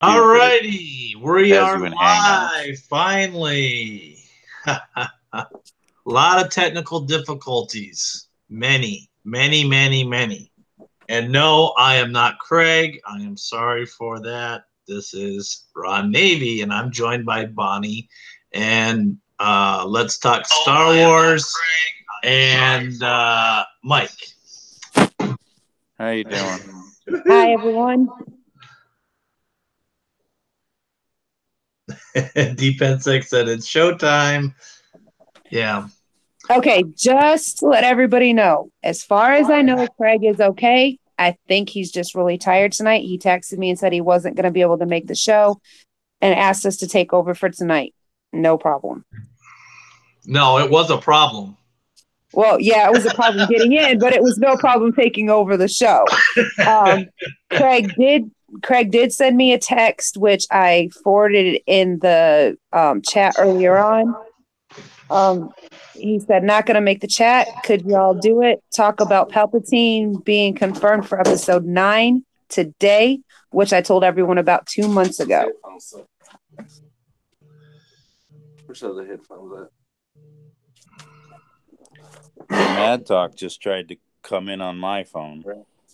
All Dude, but it righty, we has are you in Hangouts. live finally. A lot of technical difficulties. Many, many, many, many. And no, I am not Craig. I am sorry for that. This is Ron Navy, and I'm joined by Bonnie. And let's talk Star Wars and Mike. How you doing? Hi, everyone. Defense 6 said it's showtime. Yeah. Okay, just to let everybody know, as far as I know, Craig is okay. I think he's just really tired tonight. He texted me and said he wasn't going to be able to make the show and asked us to take over for tonight. No problem. No, it was a problem. Well, yeah, it was a problem getting in, but it was no problem taking over the show. Um, Craig did send me a text, which I forwarded in the chat earlier on. He said, not going to make the chat. Could y'all do it? Talk about Palpatine being confirmed for episode 9 today, which I told everyone about 2 months ago. Where's the headphones at? Mad Talk just tried to come in on my phone.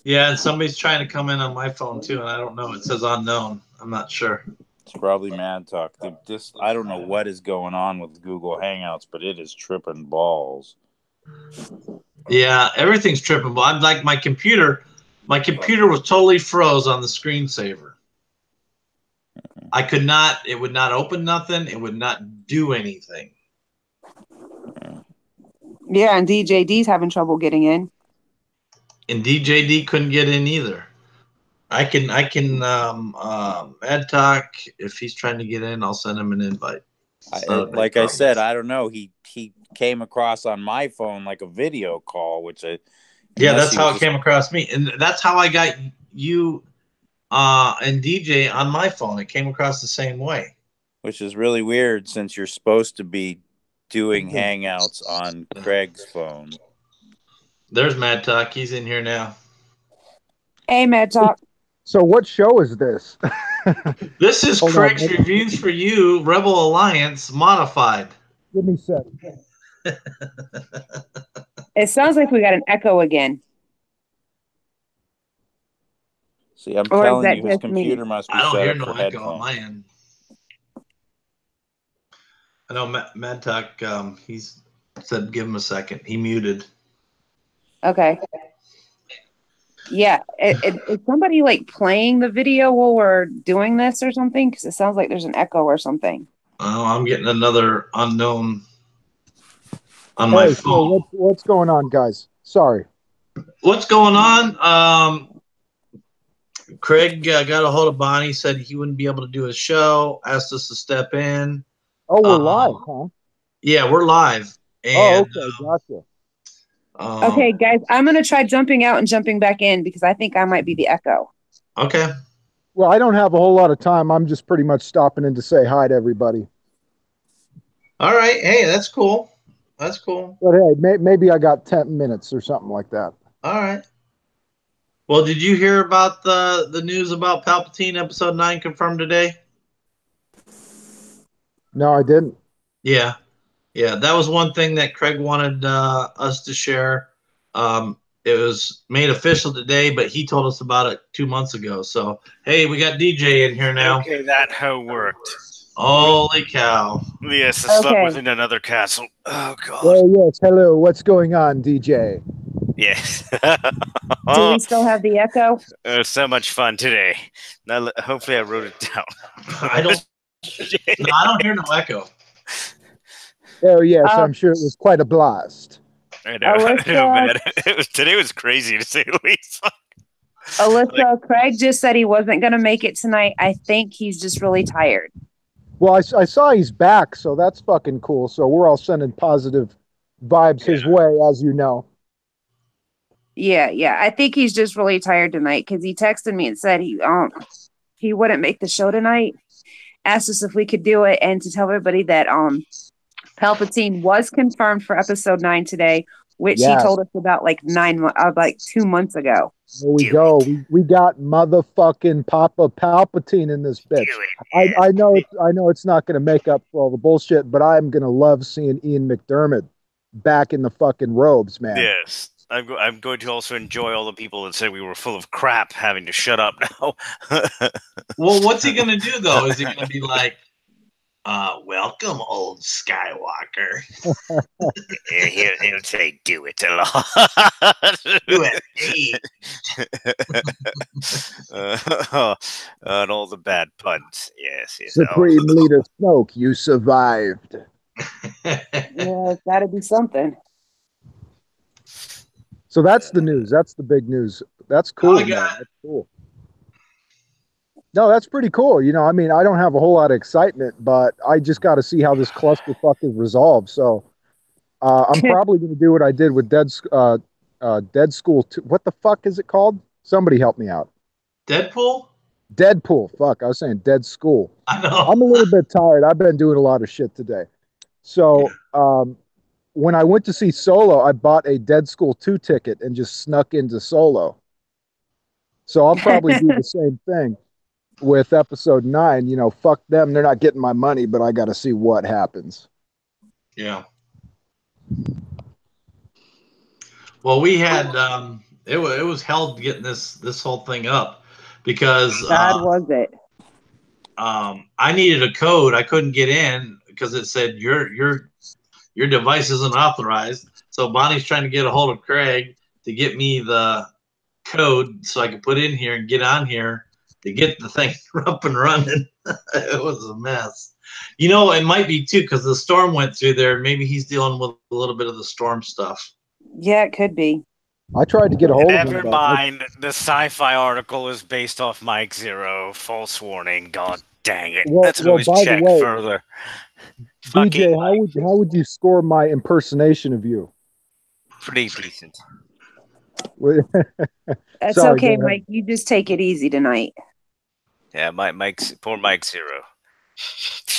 Yeah, and somebody's trying to come in on my phone too, and I don't know. It says unknown. I'm not sure. It's probably Mad Talk. I don't know what is going on with Google Hangouts, but it is tripping balls. Yeah, everything's tripping. I'm like my computer. My computer was totally froze on the screensaver. I could not. It would not open nothing. It would not do anything. Yeah, and DJD's having trouble getting in. And DJD couldn't get in either. I can Ad Talk, if he's trying to get in, I'll send him an invite. I said, I don't know. He came across on my phone like a video call, which that's how it came across me, and that's how I got you and DJ on my phone. It came across the same way, which is really weird since you're supposed to be doing Hangouts on Craig's phone. There's Mad Talk. He's in here now. Hey, Mad Talk. So what show is this? This is Craig's Reviews for You, Rebel Alliance Modified. Give me a sec. It sounds like we got an echo again. See, I'm telling you, his computer must be set up for headphones. On my end. I know Mad Talk, he's said give him a second. He muted. Okay. Yeah. Is somebody like playing the video while we're doing this or something? Because it sounds like there's an echo or something. Oh, I'm getting another unknown on my phone. So what's going on, guys? Sorry. What's going on? Craig got a hold of Bonnie, said he wouldn't be able to do his show, asked us to step in. Oh, we're live, huh? Yeah, we're live. And, okay, gotcha. Okay, guys, I'm going to try jumping out and jumping back in because I think I might be the echo. Okay. Well, I don't have a whole lot of time. I'm just pretty much stopping in to say hi to everybody. All right. Hey, that's cool. That's cool. But hey, maybe I got 10 minutes or something like that. All right. Well, did you hear about the news about Palpatine episode 9 confirmed today? No, I didn't. Yeah. Yeah, that was one thing that Craig wanted us to share. It was made official today, but he told us about it 2 months ago. So, hey, we got DJ in here now. Okay, that how it worked. Holy cow. Yes, I slept within another castle. Oh, God. Oh, yes. Hello. What's going on, DJ? Yes. Do we still have the echo? It was so much fun today. Now, hopefully I wrote it down. I don't hear no echo. Oh, yes. I'm sure it was quite a blast. I know, man. Today was crazy, to say the least. Alyssa, Craig just said he wasn't going to make it tonight. I think he's just really tired. Well, I saw he's back, so that's fucking cool. So we're all sending positive vibes his way, as you know. Yeah. I think he's just really tired tonight because he texted me and said he wouldn't make the show tonight. Asked us if we could do it, and to tell everybody that Palpatine was confirmed for episode 9 today, which he Yes. told us about like 2 months ago. Here we Do go. We got motherfucking Papa Palpatine in this bitch. I know it's not going to make up for all the bullshit, but I'm going to love seeing Ian McDermott back in the fucking robes, man. Yes. I'm going to also enjoy all the people that said we were full of crap having to shut up now. Well, what's he gonna do though? Is he gonna be like, welcome, old Skywalker? He'll say, do it a lot. Do it. And all the bad puns. Yes. Supreme Leader Snoke, you survived. Yeah, that'd be something. So that's the news. That's the big news. That's cool, man. got it. That's cool. No, that's pretty cool. You know, I mean, I don't have a whole lot of excitement, but I just got to see how this clusterfuck is resolved. So I'm probably going to do what I did with Dead School 2. What the fuck is it called? Somebody help me out. Deadpool? Deadpool. Fuck, I was saying Dead School. I know. I'm a little bit tired. I've been doing a lot of shit today. So when I went to see Solo, I bought a Dead School 2 ticket and just snuck into Solo. So I'll probably do the same thing with episode 9. You know, fuck them. They're not getting my money, but I got to see what happens. Yeah. Well, we had it was hell getting this whole thing up because God was it? I needed a code. I couldn't get in because it said your device isn't authorized. So Bonnie's trying to get a hold of Craig to get me the code so I could put in here and get on here to get the thing up and running. It was a mess. You know, it might be too because the storm went through there. Maybe he's dealing with a little bit of the storm stuff. Yeah, it could be. I tried to get a hold of him. Never mind. The sci-fi article is based off Mike Zero. False warning. God dang it. Well, Let's always by the check way, further. DJ, Fucking how would you score my impersonation of you? pretty decent. That's Sorry, okay, go ahead. Mike. You just take it easy tonight. Yeah, poor Mike Zero.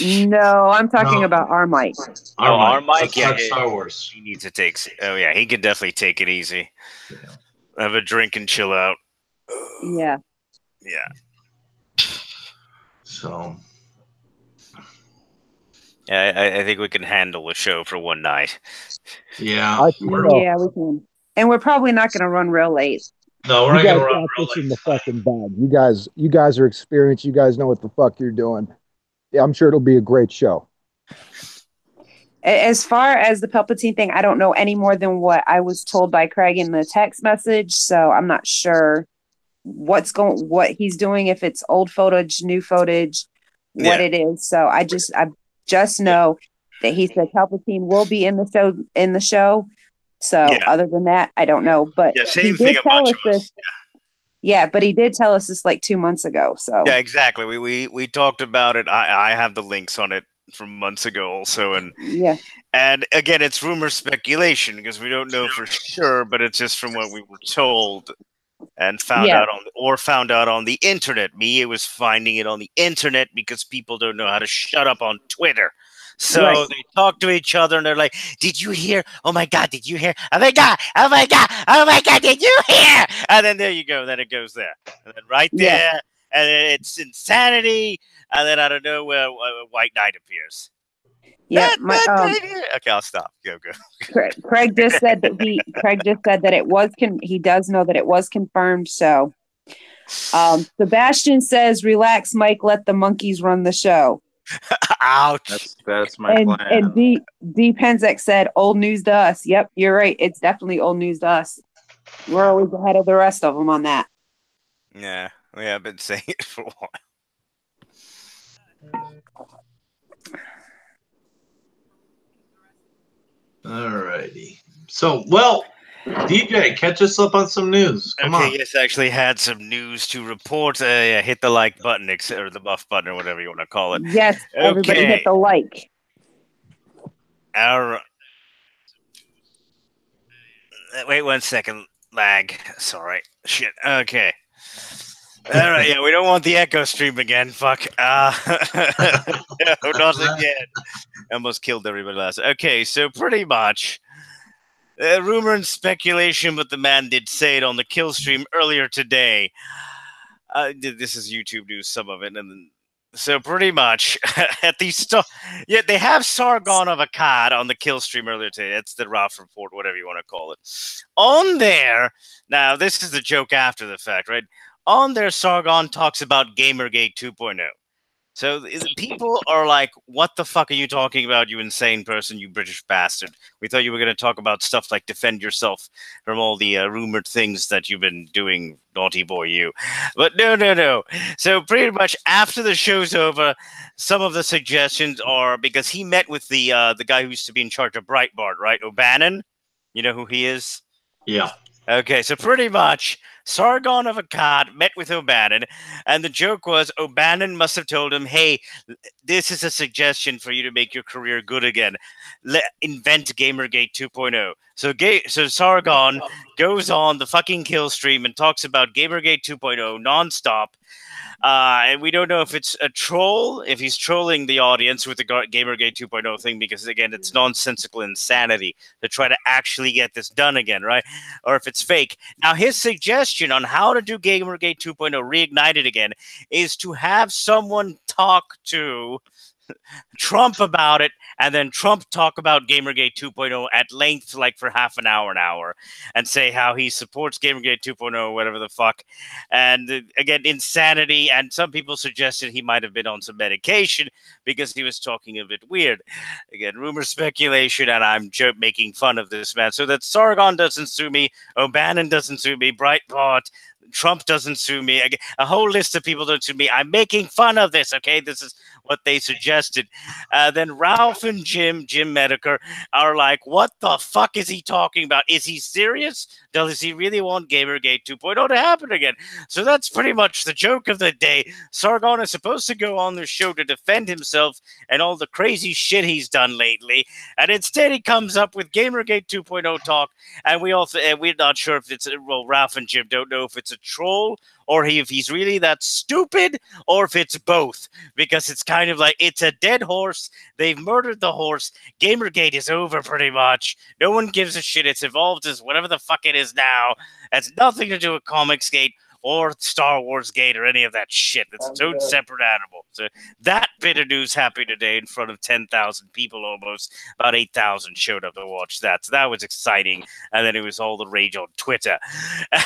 No, I'm talking No. about our Mike. Our Mike, Let's talk Star Wars. He needs to take. Oh yeah, he can definitely take it easy. Yeah. Have a drink and chill out. Yeah. Yeah. So Yeah, I think we can handle the show for one night. yeah, I think so. Yeah, we can. And we're probably not going to run real late. no, we're You not guys gonna run got this in early. the fucking bag. You guys are experienced. You guys know what the fuck you're doing. Yeah, I'm sure it'll be a great show. As far as the Palpatine thing, I don't know any more than what I was told by Craig in the text message, so I'm not sure what he's doing, if it's old footage, new footage, what it is. So I just know that he said Palpatine will be in the show. So other than that, I don't know. But Yeah, same he thing. did tell us this. Yeah, but he did tell us this like 2 months ago. So Yeah, exactly. We talked about it. I have the links on it from months ago also, and again, it's rumor speculation because we don't know for sure, but it's just from what we were told and found out on the internet. Me, it was finding it on the internet because people don't know how to shut up on Twitter. So they talk to each other and they're like, "Did you hear? Oh my God, did you hear? Oh my God, oh my God, oh my God, did you hear?" And then there you go. Then it goes there, and then right there, and then it's insanity. And then I don't know where White Knight appears. Yeah. Okay, I'll stop. Go. Craig just said that it was. He does know that it was confirmed. So, Sebastian says, "Relax, Mike. Let the monkeys run the show." Ouch. That's my plan. And D Penzek said, "Old news to us." Yep, you're right. It's definitely old news to us. We're always ahead of the rest of them on that. Yeah, we have been saying it for a while. Alrighty. So, DJ, catch us up on some news. Come on. Yes, I actually had some news to report. Hit the like button, or the buff button, or whatever you want to call it. Yes, everybody hit the like. Wait 1 second. Lag. Sorry. Shit. Okay. All right. Yeah, we don't want the echo stream again. Fuck. No, not again. Almost killed everybody last. Okay, so pretty much, Rumor and speculation, but the man did say it on the kill stream earlier today. This is YouTube news, some of it, and so pretty much at the yeah, they have Sargon of Akkad on the kill stream earlier today. It's the Ralph report, whatever you want to call it. On there, now this is the joke after the fact, right? On there, Sargon talks about Gamergate 2.0. So people are like, what the fuck are you talking about, you insane person, you British bastard? We thought you were going to talk about stuff like defend yourself from all the rumored things that you've been doing, naughty boy you. But no. So pretty much after the show's over, some of the suggestions are, because he met with the guy who used to be in charge of Breitbart, right? O'Bannon? You know who he is? Yeah. Okay, so pretty much Sargon of Akkad met with O'Bannon, and the joke was O'Bannon must have told him, hey, this is a suggestion for you to make your career good again. Invent Gamergate 2.0. So Sargon goes on the fucking kill stream and talks about Gamergate 2.0 nonstop. And we don't know if it's a troll, if he's trolling the audience with the Gamergate 2.0 thing, because, again, it's nonsensical insanity to try to actually get this done again, right? Or if it's fake. Now, his suggestion on how to do Gamergate 2.0 reignited again is to have someone talk to Trump about it, and then Trump talk about Gamergate 2.0 at length, like for half an hour, and say how he supports Gamergate 2.0, whatever the fuck. And again, insanity. And some people suggested he might have been on some medication because he was talking a bit weird. Again, rumor, speculation, and I'm making fun of this man so that Sargon doesn't sue me, O'Bannon doesn't sue me, Breitbart, Trump doesn't sue me. A whole list of people don't sue me. I'm making fun of this, okay? This is what they suggested. Then Ralph and Jim Medeker, are like, what the fuck is he talking about? Is he serious? Does he really want Gamergate 2.0 to happen again? So that's pretty much the joke of the day. Sargon is supposed to go on the show to defend himself and all the crazy shit he's done lately, and instead he comes up with Gamergate 2.0 talk, and we're not sure if it's, well, Ralph and Jim don't know if it's a troll or if he's really that stupid, or if it's both, because it's kind of like, it's a dead horse. They've murdered the horse. Gamergate is over pretty much. No one gives a shit. It's evolved as whatever the fuck it is now. It has nothing to do with Comicsgate or Star Wars Gate or any of that shit. It's its own separate animal. So that bit of news happened today in front of 10,000 people almost. About 8,000 showed up to watch that. So that was exciting. And then it was all the rage on Twitter.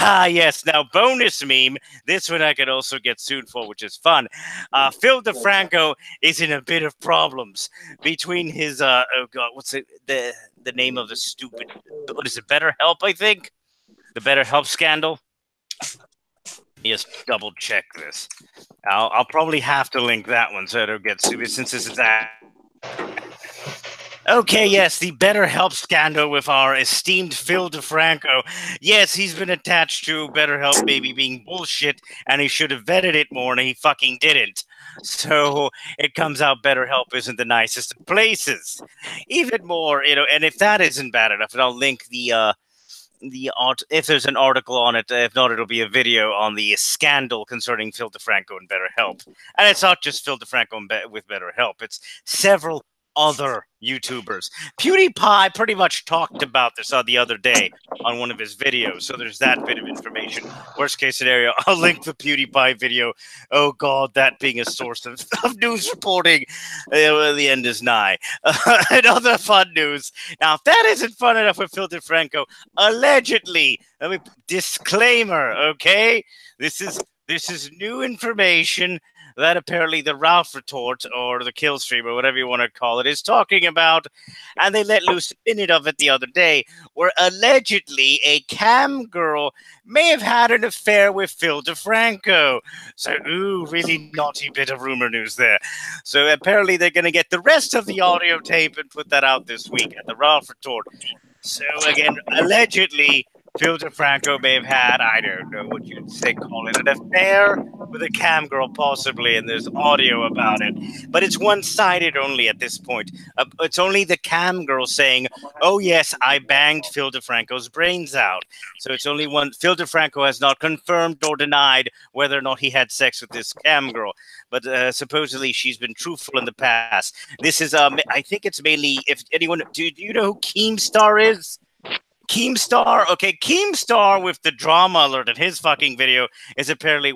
Yes. Now, bonus meme. This one I could also get sued for, which is fun. Phil DeFranco is in a bit of problems between his, oh God, what's it? The name of the stupid, what is it? BetterHelp, I think? The BetterHelp scandal. Just double check this. I'll probably have to link that one so it'll get stupid since this is that. Okay, yes, the BetterHelp scandal with our esteemed Phil DeFranco. Yes, he's been attached to BetterHelp maybe being bullshit, and he should have vetted it more, and he fucking didn't. So it comes out BetterHelp isn't the nicest of places. Even more, and if that isn't bad enough, and I'll link if there's an article on it, if not, it'll be a video on the scandal concerning Phil DeFranco and BetterHelp. And it's not just Phil DeFranco with BetterHelp. It's several other YouTubers. PewDiePie pretty much talked about this the other day on one of his videos, so there's that bit of information. Worst case scenario, I'll link the PewDiePie video. Oh God, that being a source of news reporting. The end is nigh. And other fun news. Now, if that isn't fun enough with Phil DeFranco, allegedly, disclaimer, okay? This is new information that apparently the Ralph retort or the kill stream or whatever you want to call it is talking about, and they let loose a minute of it the other day, where allegedly a cam girl may have had an affair with Phil DeFranco. So, ooh, really naughty bit of rumor news there. So apparently they're going to get the rest of the audio tape and put that out this week at the Ralph retort. So again, allegedly, Phil DeFranco may have had, I don't know what you'd say, call it, an affair with a cam girl, possibly, and there's audio about it. But it's one-sided only at this point. It's only the cam girl saying, oh, yes, I banged Phil DeFranco's brains out. So it's only one. Phil DeFranco has not confirmed or denied whether or not he had sex with this cam girl. But supposedly she's been truthful in the past. This is, I think it's mainly, if anyone, do you know who Keemstar is? Keemstar, okay, Keemstar with the drama alert in his fucking video is apparently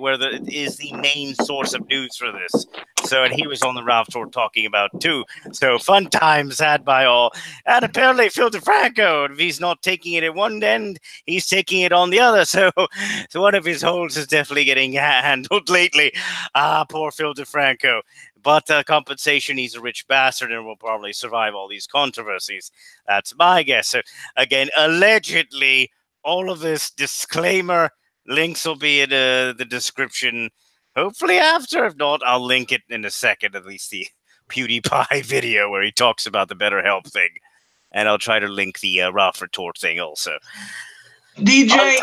is the main source of news for this. So, and he was on the Ralph tour talking about too. So, fun times had by all. And apparently, Phil DeFranco, if he's not taking it at one end, he's taking it on the other. So one of his holes is definitely getting handled lately. Poor Phil DeFranco. But compensation, he's a rich bastard and will probably survive all these controversies. That's my guess. So, again, allegedly, all of this disclaimer, links will be in the description. Hopefully after. If not, I'll link it in a second, at least the PewDiePie video where he talks about the BetterHelp thing. And I'll try to link the Ralph Retort thing also. DJ,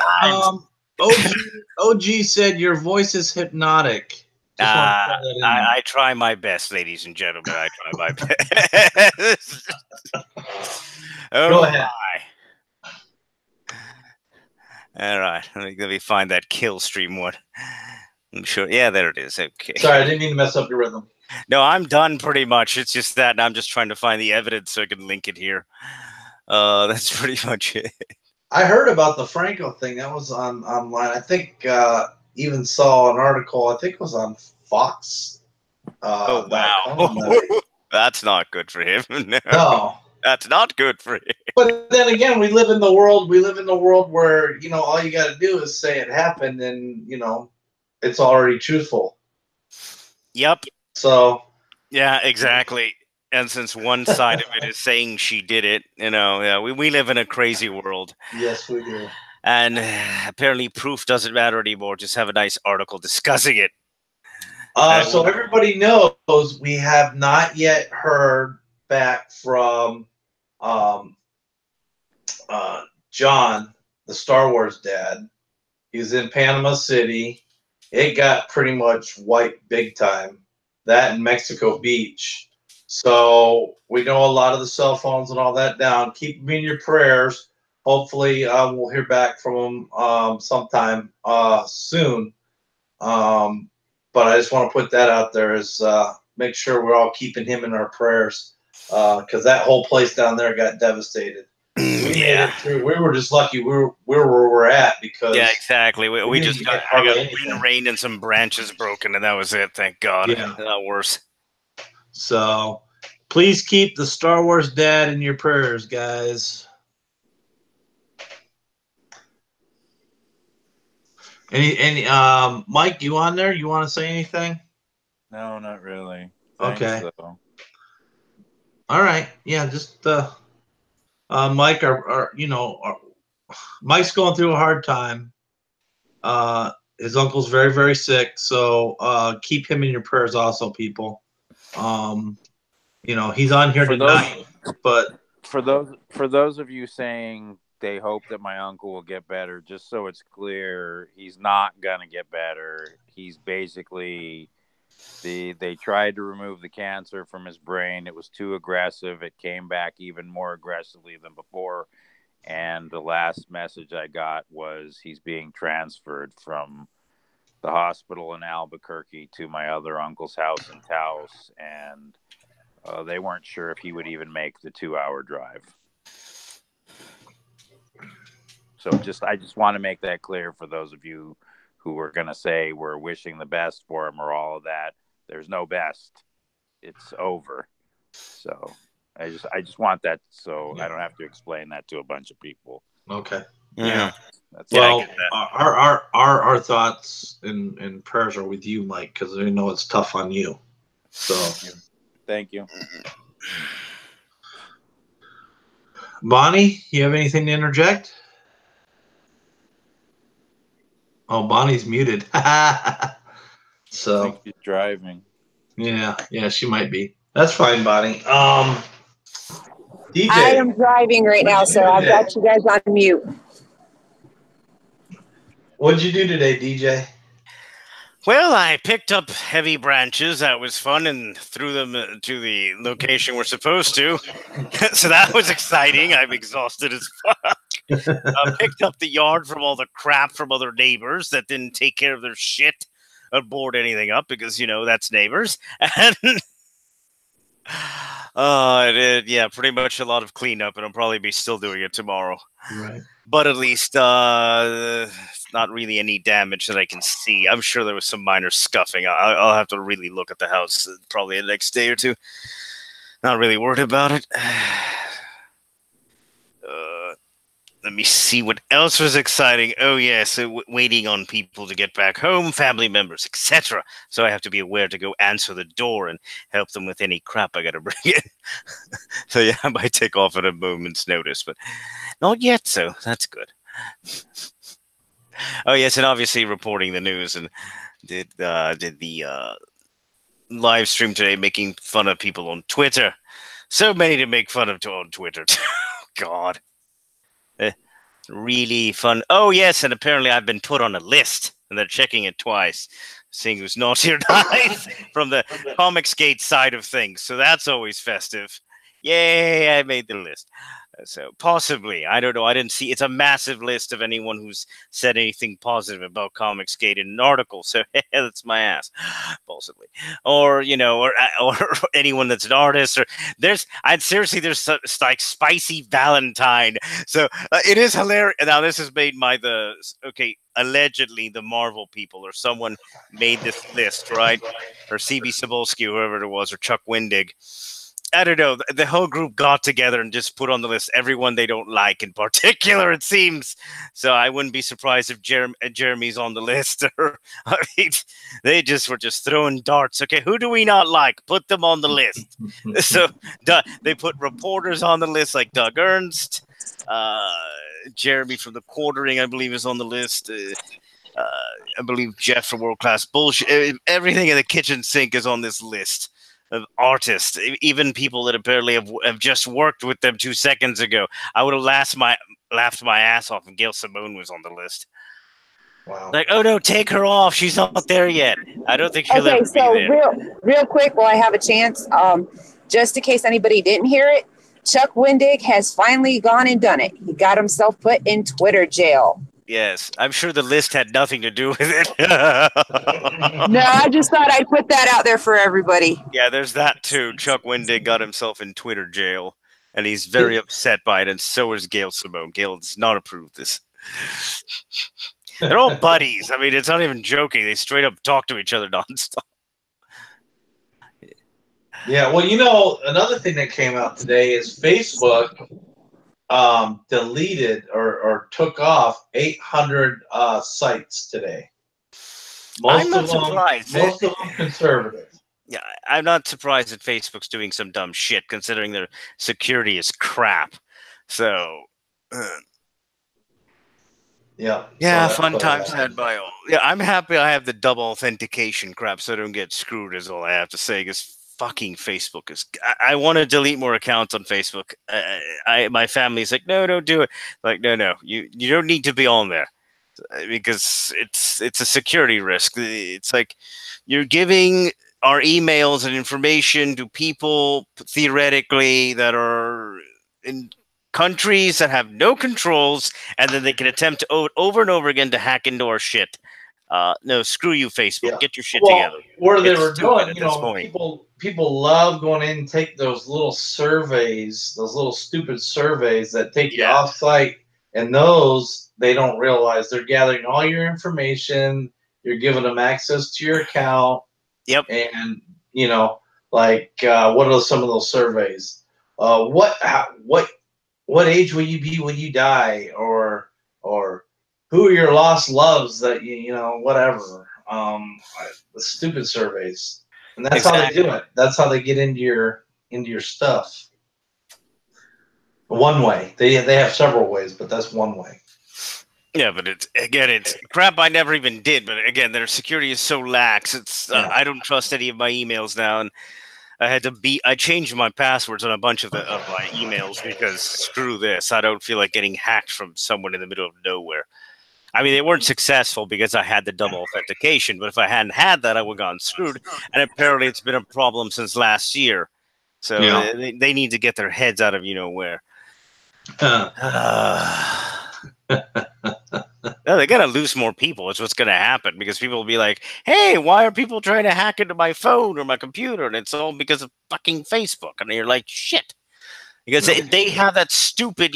OG said your voice is hypnotic. I try my best, ladies and gentlemen. I try my best. Go ahead. All right. Let me find that kill stream one. I'm sure. Yeah, there it is. Okay. Sorry, I didn't mean to mess up your rhythm. No, I'm done pretty much. It's just that and I'm just trying to find the evidence so I can link it here. That's pretty much it. I heard about the Franco thing. That was online. I think even saw an article. I think it was on Fox. Oh, wow. That's not good for him. No. That's not good for him. But then again, we live in the world where, you know, all you got to do is say it happened and, you know, it's already truthful. Yep. So. Yeah, exactly. And since one side of it is saying she did it, you know, yeah, we live in a crazy world. Yes, we do. And apparently proof doesn't matter anymore. Just have a nice article discussing it. So everybody knows we have not yet heard back from John, the Star Wars dad. He's in Panama City. It got pretty much wiped big time. That in Mexico Beach. So we know a lot of the cell phones and all that down. Keep them in your prayers. Hopefully we'll hear back from them sometime soon. But I just want to put that out there is make sure we're all keeping him in our prayers because that whole place down there got devastated. Yeah. We were just lucky we're where we're at because exactly. We just got rain and some branches broken and that was it. Thank God. Yeah. Not worse. So please keep the Star Wars dad in your prayers, guys. Any Mike, you on there? You want to say anything? No, not really. Thanks, okay. Though. All right. Yeah, just Mike, Mike's going through a hard time. His uncle's very, very sick, so keep him in your prayers, also, people. You know, he's on here tonight, but for those of you saying they hope that my uncle will get better, just so it's clear, he's not gonna get better. He's basically they tried to remove the cancer from his brain. It was too aggressive. It came back even more aggressively than before. And the last message I got was he's being transferred from the hospital in Albuquerque to my other uncle's house in Taos, and they weren't sure if he would even make the 2-hour drive. So I just want to make that clear for those of you who were going to say we're wishing the best for him or all of that. There's no best. It's over. So I just want that so I don't have to explain that to a bunch of people. Okay. Yeah. That's well, our thoughts and prayers are with you, Mike, because we know it's tough on you. So thank you. Bonnie, you have anything to interject? Oh, Bonnie's muted. So I think she's driving. Yeah, she might be. That's fine, Bonnie. DJ, I am driving right now, so I've got you guys on mute. What did you do today, DJ? Well, I picked up heavy branches. That was fun and threw them to the location we're supposed to. So that was exciting. I'm exhausted as fuck. Picked up the yard from all the crap from other neighbors that didn't take care of their shit or board anything up because, you know, that's neighbors. And Yeah, pretty much a lot of cleanup, and I'll probably be still doing it tomorrow. Right. But at least not really any damage that I can see. I'm sure there was some minor scuffing. I'll have to really look at the house probably the next day or two. Not really worried about it. Let me see what else was exciting. Oh, yeah, so waiting on people to get back home, family members, etc. So I have to be aware to go answer the door and help them with any crap I got to bring in. So, yeah, I might take off at a moment's notice, but not yet, so that's good. Oh, yes, and obviously reporting the news, and did the live stream today making fun of people on Twitter. So many to make fun of on Twitter. God. Really fun. Oh, yes, and apparently I've been put on a list, and they're checking it twice, seeing who's naughty or nice from the Comicsgate side of things. So that's always festive. Yay, I made the list. So possibly, I don't know. I didn't see. It's a massive list of anyone who's said anything positive about Comicsgate in an article. So that's my ass, possibly. Or or anyone that's an artist. Or there's like Spicy Valentine. So it is hilarious. Now this is made by allegedly the Marvel people or someone made this list, right? Or CB Cebulski, whoever it was, or Chuck Wendig. I don't know. The whole group got together and just put on the list everyone they don't like in particular, it seems. So I wouldn't be surprised if Jeremy's on the list. I mean, they were just throwing darts. Okay, who do we not like? Put them on the list. So they put reporters on the list like Doug Ernst. Jeremy from the Quartering, I believe, is on the list. I believe Jeff from World Class Bullshit. Everything in the kitchen sink is on this list of artists, even people that apparently have just worked with them 2 seconds ago. I would have laughed my ass off if Gail Simone was on the list. Wow. Like, oh no, take her off. She's not there yet. I don't think she'll ever be there. Real quick, while I have a chance, just in case anybody didn't hear it, Chuck Wendig has finally gone and done it. He got himself put in Twitter jail. Yes, I'm sure the list had nothing to do with it. No, I just thought I'd put that out there for everybody. Yeah, there's that too. Chuck Wendig got himself in Twitter jail, and he's very upset by it, and so is Gail Simone. Gail does not approve this. They're all buddies. I mean, it's not even joking. They straight up talk to each other nonstop. Yeah, well, another thing that came out today is Facebook deleted or took off 800 sites today. I'm not surprised. Most of them conservative. Yeah, I'm not surprised that Facebook's doing some dumb shit, considering their security is crap. So, yeah, fun times had by all. Yeah, I'm happy I have the double authentication crap, so I don't get screwed. Is all I have to say. Because fucking Facebook is. I want to delete more accounts on Facebook. My family's like, no, don't do it. Like, no, you don't need to be on there, because it's a security risk. It's like you're giving our emails and information to people theoretically that are in countries that have no controls, and then they can attempt to over and over again to hack into our shit. No, screw you, Facebook. Yeah. Get your shit together. Where they were doing, people love going in and take those little surveys, those little stupid surveys that take you off site, and those they don't realize they're gathering all your information. You're giving them access to your account. Yep. And what are some of those surveys? What age will you be when you die, or who are your lost loves that whatever. The stupid surveys, and that's how they do it. That's how they get into your stuff. One way. They have several ways, but that's one way. Yeah, but it's crap I never even did. But again, their security is so lax. It's I don't trust any of my emails now, and I changed my passwords on a bunch of my emails because screw this. I don't feel like getting hacked from someone in the middle of nowhere. I mean, they weren't successful because I had the double authentication, but if I hadn't had that, I would have gotten screwed. And apparently it's been a problem since last year. So they need to get their heads out of where. No, they're gonna lose more people. It's what's gonna happen because people will be like, "Hey, why are people trying to hack into my phone or my computer?" And it's all because of fucking Facebook. And you're like, "Shit," because they have that stupid,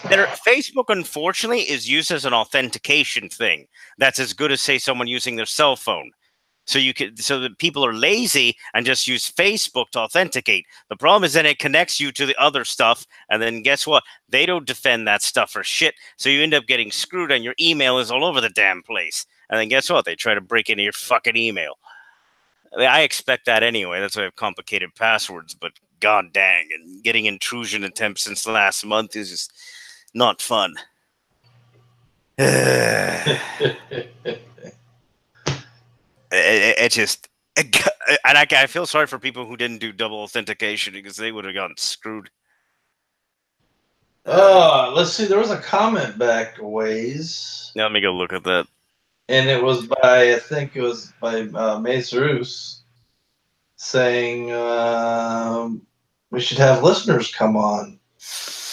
Facebook, unfortunately, is used as an authentication thing. That's as good as, say, someone using their cell phone. So that people are lazy and just use Facebook to authenticate. The problem is then it connects you to the other stuff, and then guess what? They don't defend that stuff for shit. So you end up getting screwed, and your email is all over the damn place. And then guess what? They try to break into your fucking email. I expect that anyway. That's why I have complicated passwords. But god dang, and getting intrusion attempts since last month is just not fun. It just, and I feel sorry for people who didn't do double authentication because they would have gotten screwed. Let's see. There was a comment back a ways. Let me go look at that. And it was by, I think it was by Mace Roos saying we should have listeners come on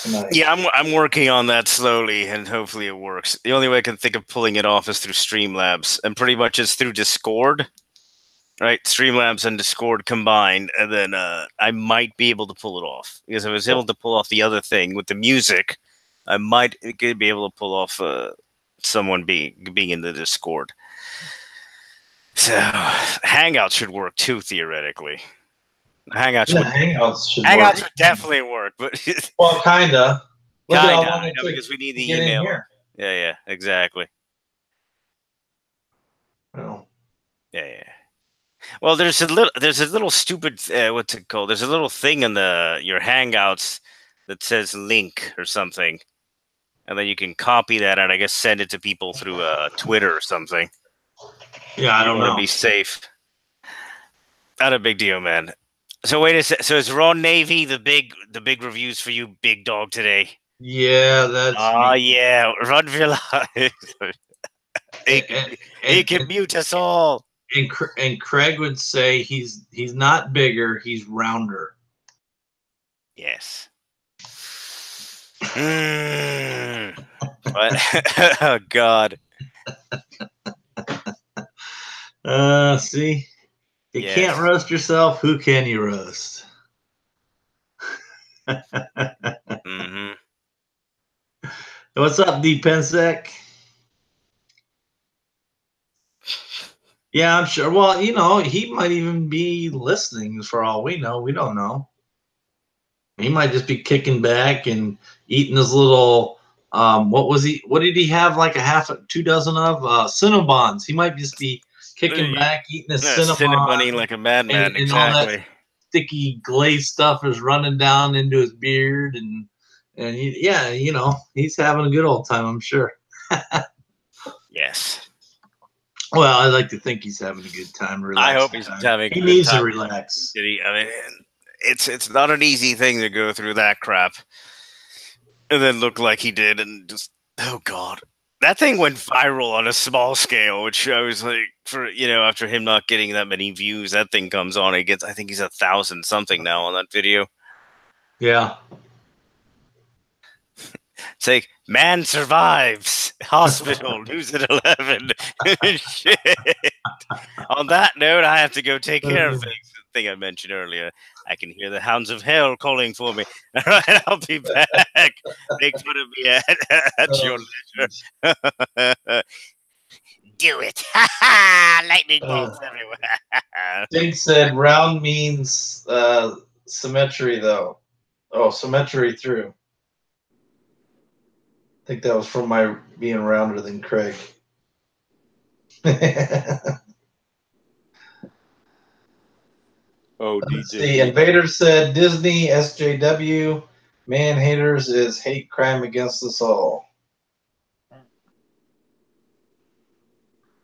tonight. Yeah, I'm working on that slowly, and hopefully it works. The only way I can think of pulling it off is through Streamlabs, and pretty much it's through Discord, right? Streamlabs and Discord combined, and then I might be able to pull it off because if I was able to pull off the other thing with the music, I might be able to pull off someone being in the Discord. So Hangouts should work too, theoretically. Hangouts would definitely work, but well, kinda. Because we need the email. Yeah, exactly. Well, yeah. Well, there's a little stupid what's it called? There's a little thing in your Hangouts that says link or something, and then you can copy that and I guess send it to people through Twitter or something. Yeah, I don't know. To be safe. Not a big deal, man. So wait a sec. So is Raw Navy the big reviews for you, big dog, today? Yeah, that's. Yeah, run for your life. He can mute us all. And Craig would say he's not bigger, he's rounder. Yes. Oh God. See. You can't roast yourself. Who can you roast? Mm-hmm. What's up, D Pensec? Yeah, I'm sure. Well, he might even be listening for all we know. We don't know. He might just be kicking back and eating his little, what did he have, like a 2 dozen of? Cinnabons. He might just be kicking back, eating his Cinnabon. Like a madman, and exactly. All that sticky glaze stuff is running down into his beard. And he's having a good old time, I'm sure. Yes. Well, I like to think he's having a good time. I hope he's having a good time. He needs to relax. I mean, it's not an easy thing to go through that crap and then look like he did and just, oh God. That thing went viral on a small scale, which I was like, after him not getting that many views, that thing comes on. I think he's 1,000 something now on that video. Yeah. It's like, man survives. Hospital, news at 11. Shit. On that note, I have to go take care of things. The thing I mentioned earlier. I can hear the hounds of hell calling for me. All right, I'll be back. Make fun of me at your leisure. Do it. Lightning bolts everywhere. Jake said round means symmetry, though. Oh, symmetry through. I think that was from my being rounder than Craig. Oh, Let's see. Invader said Disney, SJW, man haters is hate crime against us all.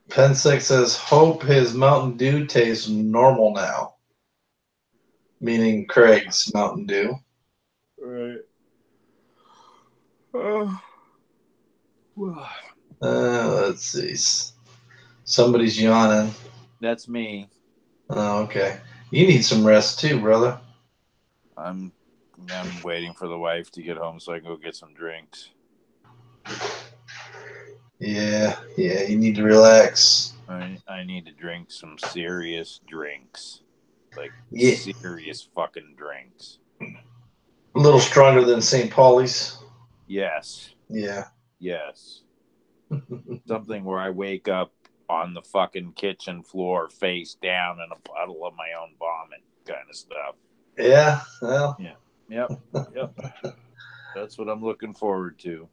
Pensec says hope his Mountain Dew tastes normal now. Meaning Craig's Mountain Dew. Right. Let's see. Somebody's yawning. That's me. Oh, okay. You need some rest too, brother. I'm waiting for the wife to get home so I can go get some drinks. Yeah, you need to relax. I need to drink some serious drinks. Like Yeah. serious fucking drinks. A little stronger than St. Pauli's. Yes. Yeah. Yes. Something where I wake up on the fucking kitchen floor face down in a puddle of my own vomit kind of stuff. Yeah, well. Yeah. Yep. That's what I'm looking forward to.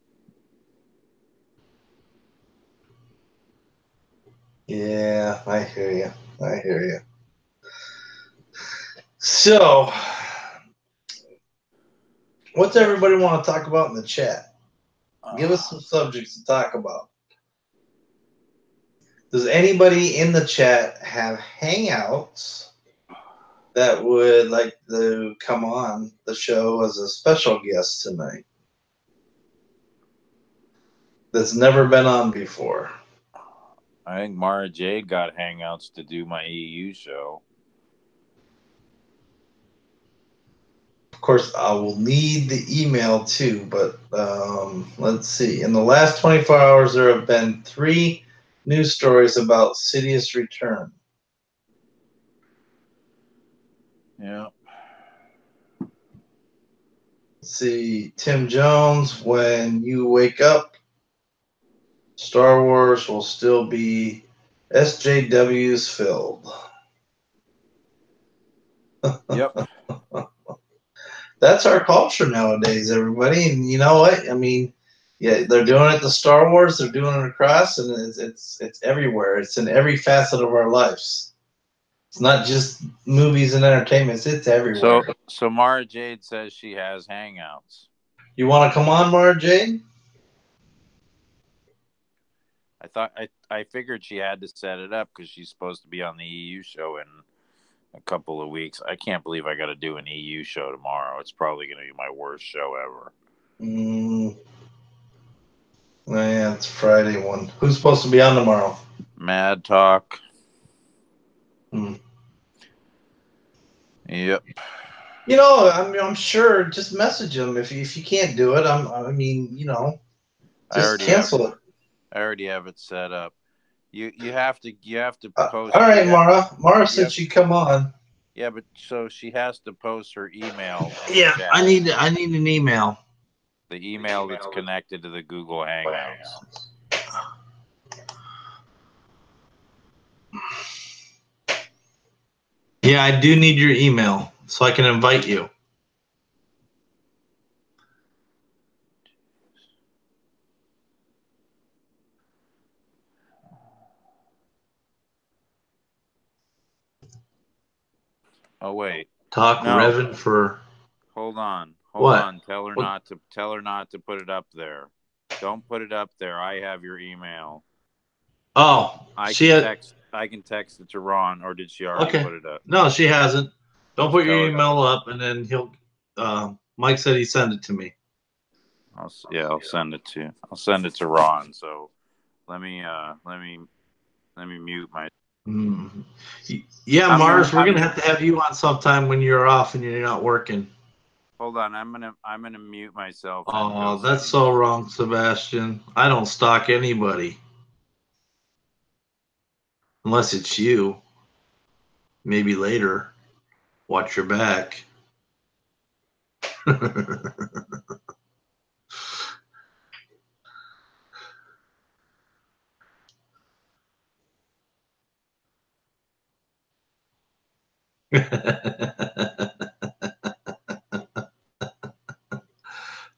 Yeah, I hear you. So, what's everybody want to talk about in the chat? Give us some subjects to talk about. Does anybody in the chat have hangouts that would like to come on the show as a special guest tonight? That's never been on before. I think Mara Jade got hangouts to do my EU show. Of course, I will need the email too, but let's see. In the last 24 hours, there have been 3 news stories about Sidious' return. Yeah. Let's see, Tim Jones, when you wake up, Star Wars will still be SJWs filled. Yep. That's our culture nowadays, everybody. And you know what? I mean, yeah, they're doing it to Star Wars. They're doing it across, and it's everywhere. It's in every facet of our lives. It's not just movies and entertainment. It's everywhere. So Mara Jade says she has hangouts. You want to come on, Mara Jade? I figured she had to set it up because she's supposed to be on the EU show in a couple of weeks. I can't believe I got to do an EU show tomorrow. It's probably going to be my worst show ever. Oh, yeah, it's Friday one. Who's supposed to be on tomorrow? Mad Talk. Yep. You know, I'm sure. Just message him if you can't do it. I mean, you know, just cancel it. I already have it set up. You have to post. All right, Mara. Mara said she'd come on. Yeah, but so she has to post her email. Yeah, I need an email. The email that's connected to the Google Hangouts. Yeah, I do need your email so I can invite you. Oh wait. Talk Revan for. Hold on. What? Tell her not to put it up there. Don't put it up there. I have your email. Oh, I can text it to Ron, or did she already put it up? No, she hasn't. Don't put your email up, and then he'll. Mike said he sent it to me. I'll send it to. I'll send it to Ron. So let me mute my. Yeah, Mars, we're gonna have to have you on sometime when you're off and you're not working. Hold on, I'm gonna mute myself. Oh, that's so wrong, Sebastian. I don't stalk anybody. Unless it's you. Maybe later. Watch your back.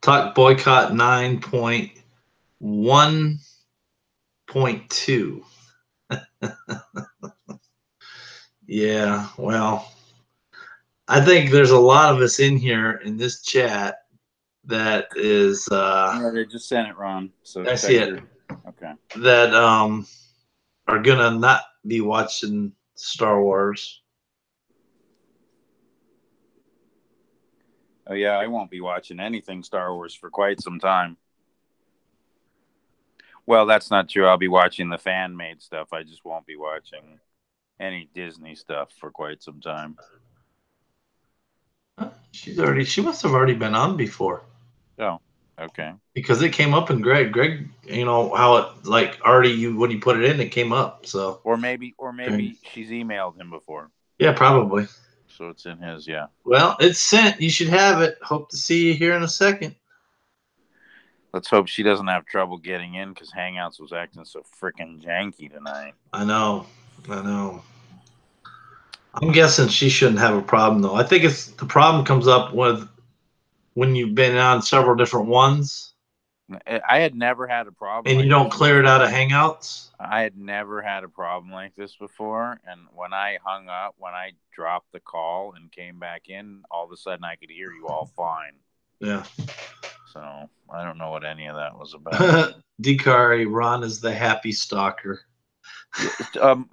Talk boycott 9.1.2. Yeah, well, I think there's a lot of us in here in this chat that is. I just sent it, Ron. So I see it. Okay. That are gonna not be watching Star Wars. Oh yeah, I won't be watching anything Star Wars for quite some time. Well, that's not true. I'll be watching the fan-made stuff. I just won't be watching any Disney stuff for quite some time. She must have already been on before. Oh, Okay. Because it came up in Greg, you know how it like already when you put it in, it came up. So or maybe she's emailed him before. Yeah, probably. So it's in his, yeah. Well, it's sent. You should have it. Hope to see you here in a second. Let's hope she doesn't have trouble getting in because Hangouts was acting so freaking janky tonight. I know. I'm guessing she shouldn't have a problem though. I think the problem comes up with when you've been on several different ones. I had never had a problem. And you don't clear it out of Hangouts? I had never had a problem like this before. And when I hung up, when I dropped the call and came back in, all of a sudden I could hear you all fine. Yeah. So I don't know what any of that was about. Dikari, Ron is the happy stalker.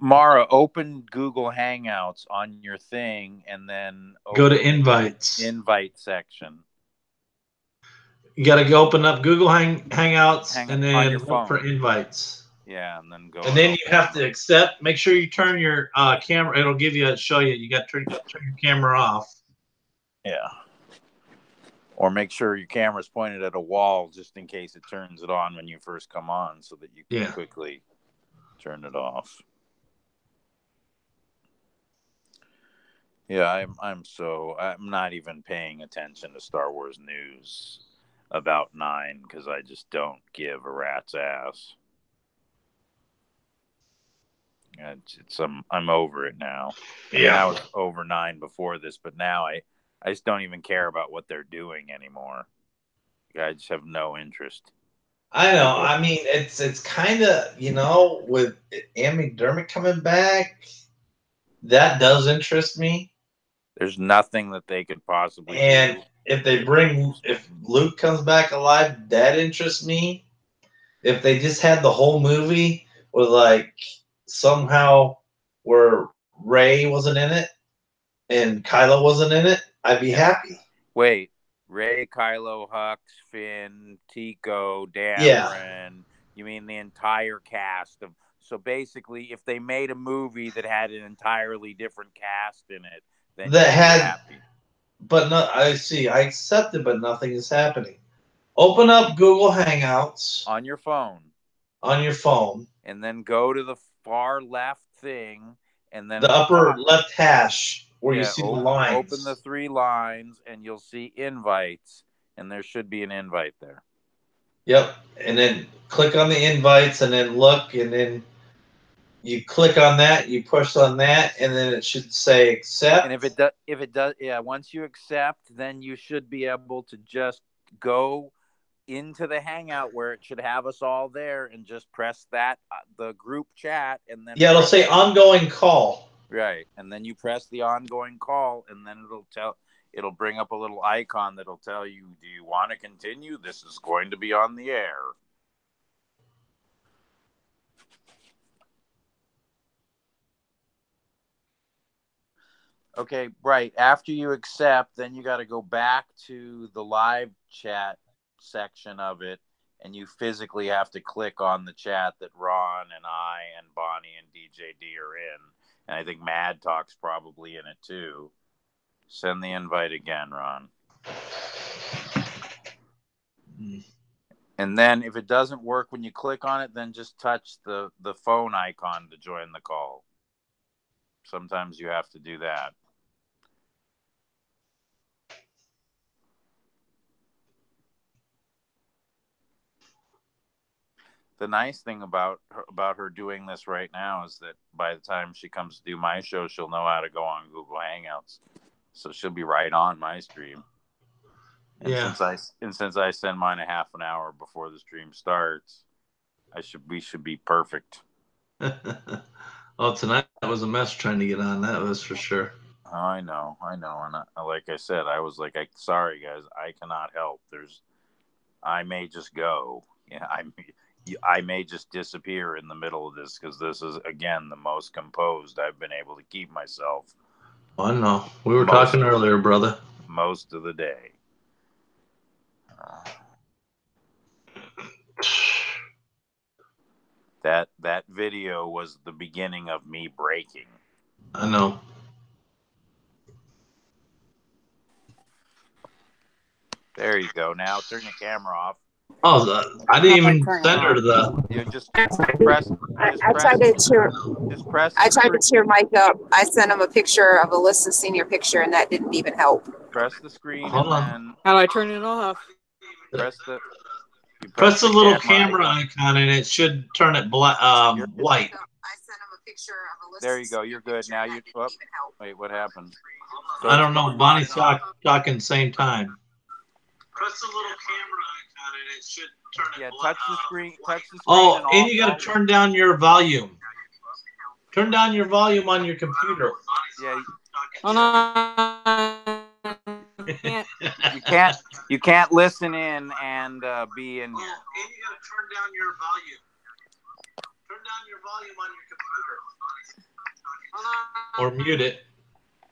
Mara, open Google Hangouts on your thing and then go to invites. Invite section. You got to open up Google Hangouts and then look for invites. Yeah, and then go. And then you have to accept. Make sure you turn your camera. It'll show you. You got to turn your camera off. Yeah. Or make sure your camera's pointed at a wall just in case it turns it on when you first come on, so that you can quickly turn it off. Yeah, I'm not even paying attention to Star Wars news about 9 because I just don't give a rat's ass. I'm over it now. Yeah. I mean, I was over 9 before this, but now I just don't even care about what they're doing anymore. I just have no interest. I know. I mean, it's kind of, with Ann McDermott coming back, that does interest me. There's nothing that they could possibly do. And if Luke comes back alive, that interests me. If they just had the whole movie with like somehow where Rey wasn't in it and Kylo wasn't in it, I'd be happy. Wait, Rey, Kylo, Hux, Finn, Tico, Dameron. Yeah. You mean the entire cast of? So basically, if they made a movie that had an entirely different cast in it, then you'd be happy. But no, I accept it, but nothing is happening. Open up Google Hangouts on your phone. And then go to the far left thing, and then the upper left hash where you see the lines. Open the 3 lines, and you'll see invites, and there should be an invite there. Yep, and then click on the invites, and then look, and then you click on that, you push on that, and then it should say accept. And if it does, yeah, once you accept, then you should be able to just go into the Hangout where it should have us all there and just press that the group chat, and then it'll say ongoing call. Right, and then you press the ongoing call, and then it'll bring up a little icon that'll tell you, do you want to continue? This is going to be on the air. Okay, right. After you accept, then you got to go back to the live chat section of it, and you physically have to click on the chat that Ron and I and Bonnie and DJD are in. And I think Mad Talk's probably in it too. Send the invite again, Ron. And then if it doesn't work when you click on it, then just touch the phone icon to join the call. Sometimes you have to do that. The nice thing about her doing this right now is that by the time she comes to do my show, she'll know how to go on Google Hangouts, so she'll be right on my stream. And since I send mine a half an hour before the stream starts, we should be perfect. Well, tonight was a mess trying to get on. That was for sure. Oh, I know, and like I said, I was like, sorry guys, I cannot help. I may just go. Yeah, I may just disappear in the middle of this because this is, again, the most composed I've been able to keep myself. I know. We were talking earlier, brother. Most of the day. That video was the beginning of me breaking. I know. There you go. Now turn the camera off. Oh, I didn't even send her the. You just press. I tried to cheer. Just press. I tried to cheer Mike up. I sent him a picture of Alyssa's senior picture, and that didn't even help. Press the screen. Hold on. Then how do I turn it off? Press the. Press the little camera icon, and it should turn it white. I sent him a picture of Alyssa's. There you go. You're good now. You. Oh, wait, what happened? I don't know. Bonnie's talking same time. Press the little camera icon, and it should turn it. Yeah, touch the screen. Touch the screen. Oh, and you got to turn down your volume. Turn down your volume on your computer. Yeah. Hold on. You can't listen in and be in here. And you got to turn down your volume. Turn down your volume on your computer. Or mute it.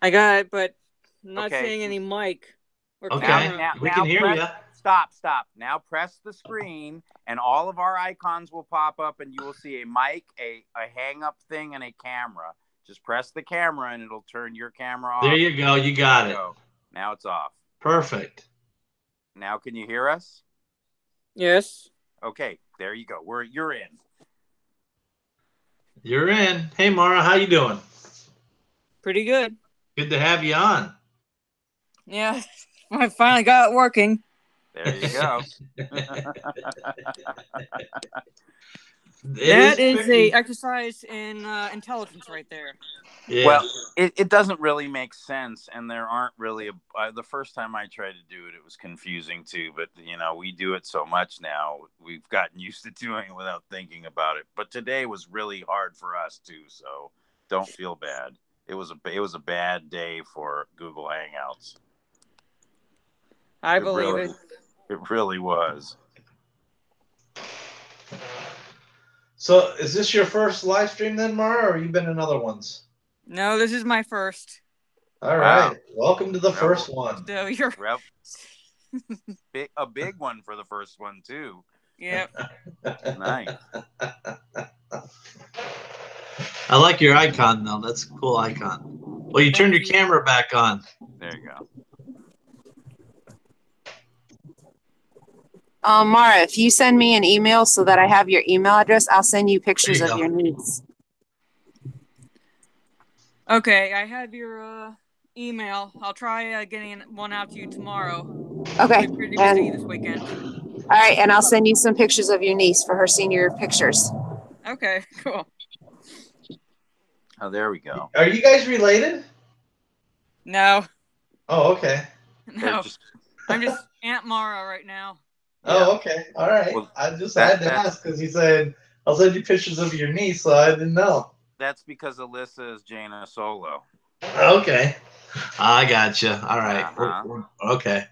I got it, but I'm not Okay. seeing any mic or Okay. camera. We can hear you. Stop. Now press the screen, and all of our icons will pop up, and you will see a mic, a hang-up thing, and a camera. Just press the camera, and it'll turn your camera off. There you go. You got it. Now it's off. Perfect. Now can you hear us? Yes. Okay, there you go. You're in. You're in. Hey, Mara, how you doing? Pretty good. Good to have you on. Yeah. I finally got it working. There you go. That is a exercise in intelligence right there. Yeah. Well, it doesn't really make sense, and there aren't really the first time I tried to do it, it was confusing too. But we do it so much now, we've gotten used to doing it without thinking about it. But today was really hard for us too, so don't feel bad. It was a bad day for Google Hangouts. I believe it. It really was. So, is this your first live stream then, Mara, or you been in other ones? No, this is my first. All right. Welcome to the first one. So you're a big one for the first one too. Yep. Nice. I like your icon though. That's a cool icon. Well, you turned your camera back on. There you go. Mara, if you send me an email so that I have your email address, I'll send you pictures of your niece. Okay, I have your email. I'll try getting one out to you tomorrow. Okay. I'll be pretty busy this weekend. All right, and I'll send you some pictures of your niece for her senior pictures. Okay, cool. Oh, there we go. Are you guys related? No. Oh, okay. No. I'm just Aunt Mara right now. Oh, okay. All right. Well, I had to ask because you said, I'll send you pictures of your niece, so I didn't know. That's because Alyssa is Jaina Soylo. Okay. I gotcha. All right. Uh-huh. Okay.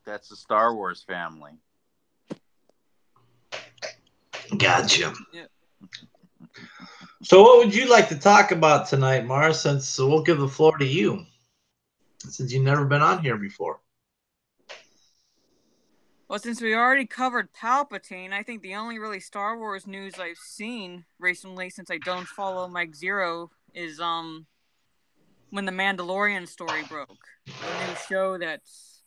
That's the Star Wars family. Gotcha. Yeah. So what would you like to talk about tonight, Mara, since we'll give the floor to you, since you've never been on here before? Well, since we already covered Palpatine, I think the only really Star Wars news I've seen recently, since I don't follow Mike Zero, is when the Mandalorian story broke. The new show that's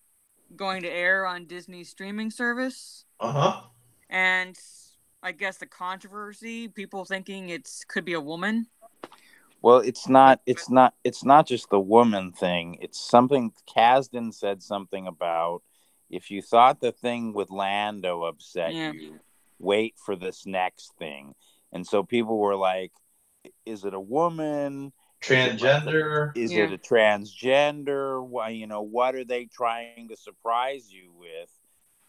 going to air on Disney's streaming service. Uh-huh. And I guess the controversy, people thinking could be a woman. Well, it's not just the woman thing. It's something Kasdan said something about. If you thought the thing with Lando upset you, wait for this next thing. And so people were like, is it a woman? Transgender? Is it a transgender? What are they trying to surprise you with?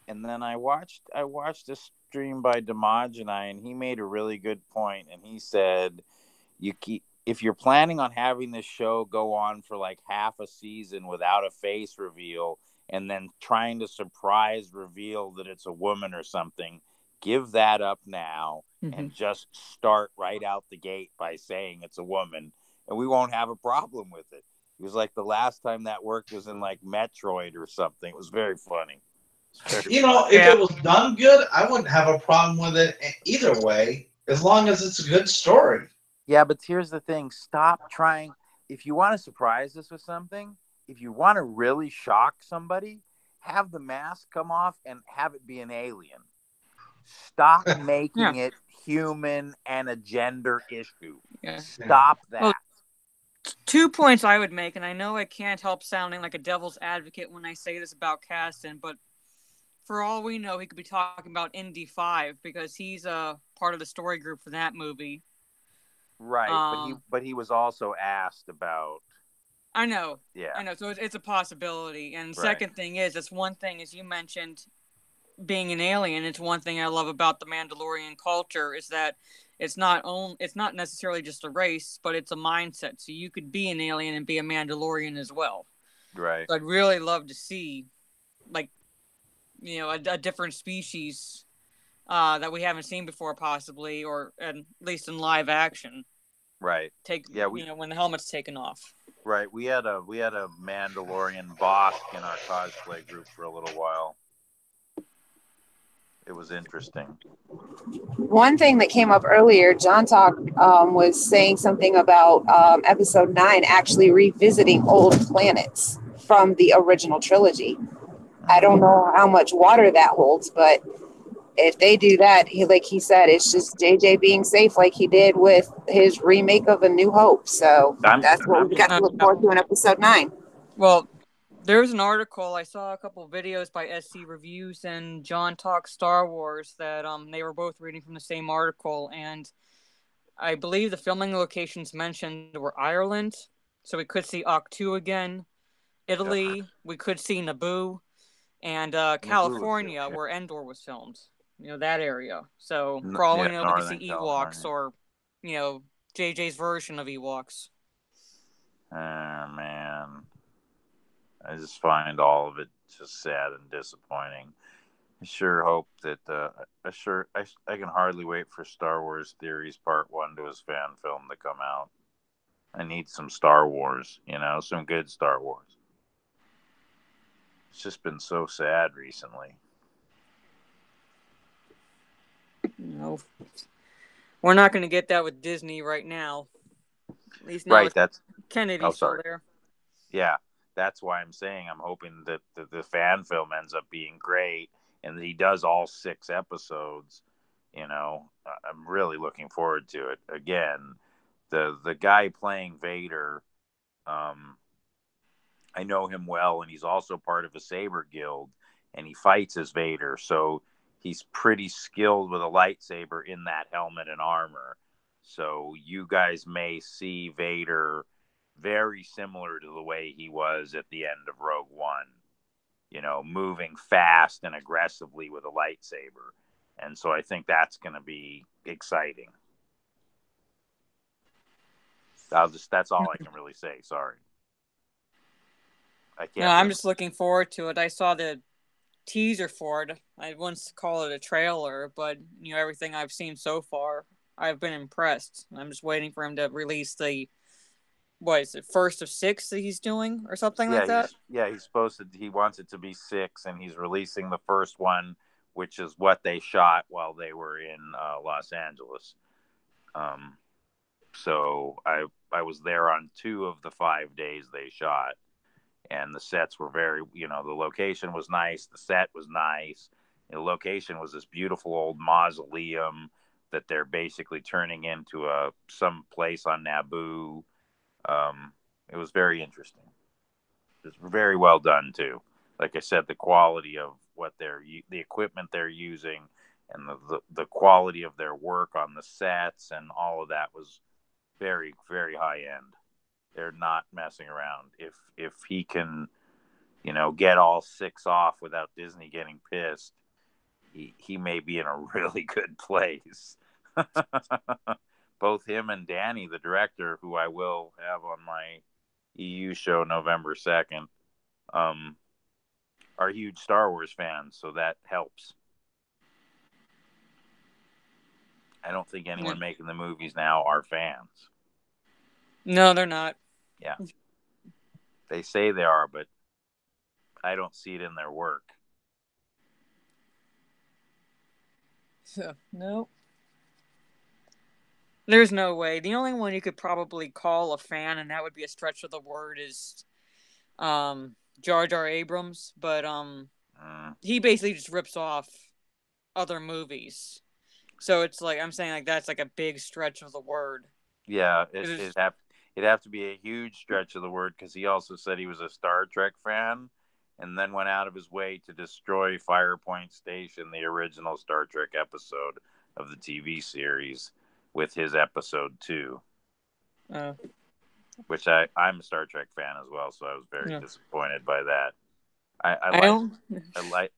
And then I watched a stream by Demogeny, and he made a really good point. And he said, if you're planning on having this show go on for like half a season without a face reveal, and then trying to surprise reveal that it's a woman or something, give that up now and just start right out the gate by saying it's a woman, and we won't have a problem with it. It was like the last time that worked was in like Metroid or something. It was very funny. If it was done good, I wouldn't have a problem with it either way, as long as it's a good story. Yeah, but here's the thing. Stop trying. If you want to surprise us with something, if you want to really shock somebody, have the mask come off and have it be an alien. Stop making it human and a gender issue. Stop that. Well, 2 points I would make, and I know I can't help sounding like a devil's advocate when I say this about casting, but for all we know, he could be talking about Indy 5 because he's a part of the story group for that movie. Right, but he was also asked about. I know. Yeah, I know. So it's a possibility. And second thing is, it's one thing, as you mentioned, being an alien. It's one thing I love about the Mandalorian culture is that it's not necessarily just a race, but it's a mindset. So you could be an alien and be a Mandalorian as well. Right. So I'd really love to see, like, a different species that we haven't seen before, possibly, or at least in live action. Right. When the helmet's taken off. Right. We had a Mandalorian boss in our cosplay group for a little while. It was interesting. One thing that came up earlier, John Talk was saying something about episode 9 actually revisiting old planets from the original trilogy. I don't know how much water that holds, but if they do that, like he said, it's just JJ being safe like he did with his remake of A New Hope. So that's what we got to look forward to in episode 9. Well, there's an article. I saw a couple of videos by SC Reviews and John Talks Star Wars that they were both reading from the same article, and I believe the filming locations mentioned were Ireland, so we could see Octu again, Italy, we could see Naboo, and California, where Endor was filmed. That area. So for all we know, we could see Ewoks or, JJ's version of Ewoks. Man. I just find all of it just sad and disappointing. I sure hope that I can hardly wait for Star Wars Theories Part 1 to his fan film to come out. I need some Star Wars, some good Star Wars. It's just been so sad recently. No, we're not going to get that with Disney right now. At least not with Kennedy still there. Yeah. That's why I'm saying I'm hoping that the fan film ends up being great and that he does all 6 episodes. I'm really looking forward to it. Again, the guy playing Vader, I know him well, and he's also part of a Saber Guild, and he fights as Vader. So he's pretty skilled with a lightsaber in that helmet and armor. So you guys may see Vader very similar to the way he was at the end of Rogue One, moving fast and aggressively with a lightsaber. And so I think that's going to be exciting. That's all I can really say. Sorry. I can't. I'm just looking forward to it. I saw the teaser for it. I wouldn't call it a trailer, but everything I've seen so far, I've been impressed. I'm just waiting for him to release the first of 6 that he's doing or something like that? He wants it to be 6, and he's releasing the first one, which is what they shot while they were in Los Angeles. So I was there on 2 of the 5 days they shot, and the sets were very, the location was nice, the set was nice. The location was this beautiful old mausoleum that they're basically turning into some place on Naboo. It was very interesting. It was very well done too. Like I said, the quality of the equipment they're using, and the quality of their work on the sets and all of that was very, very high end. They're not messing around. If he can, get all 6 off without Disney getting pissed, he may be in a really good place. Both him and Danny, the director, who I will have on my EU show November 2nd, are huge Star Wars fans, so that helps. I don't think anyone making the movies now are fans. No, they're not. Yeah. They say they are, but I don't see it in their work. No. There's no way. The only one you could probably call a fan, and that would be a stretch of the word, is Jar Jar Abrams, but he basically just rips off other movies. So it's like I'm saying, like that's like a big stretch of the word. Yeah, it'd have to be a huge stretch of the word, because he also said he was a Star Trek fan, and then went out of his way to destroy Firepoint Station, the original Star Trek episode of the TV series, with his episode 2. Which I'm a Star Trek fan as well, so I was very disappointed by that. I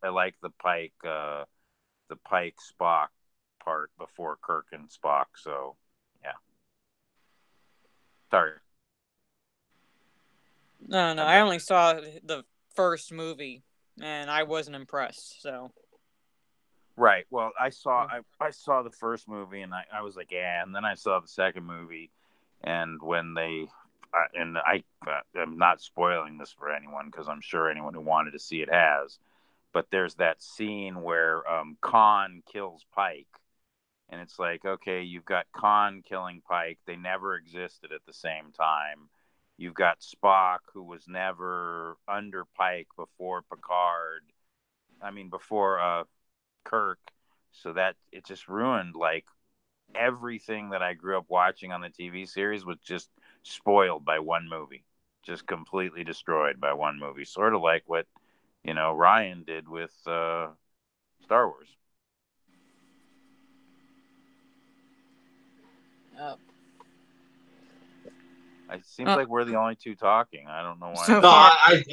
like the Pike Spock part before Kirk and Spock. So yeah, sorry. No, I only saw the first movie, and I wasn't impressed. So. Right. Well, I saw the first movie, and I was like, yeah. And then I saw the second movie, and when I'm not spoiling this for anyone, because I'm sure anyone who wanted to see it has. But there's that scene where Khan kills Pike, and it's like, okay, you've got Khan killing Pike. They never existed at the same time. You've got Spock, who was never under Pike before before Kirk. So that it just ruined like everything that I grew up watching on the TV series, was just spoiled by one movie, just completely destroyed by one movie. Sort of like what, Ryan did with Star Wars. It seems like we're the only two talking. I don't know why. No,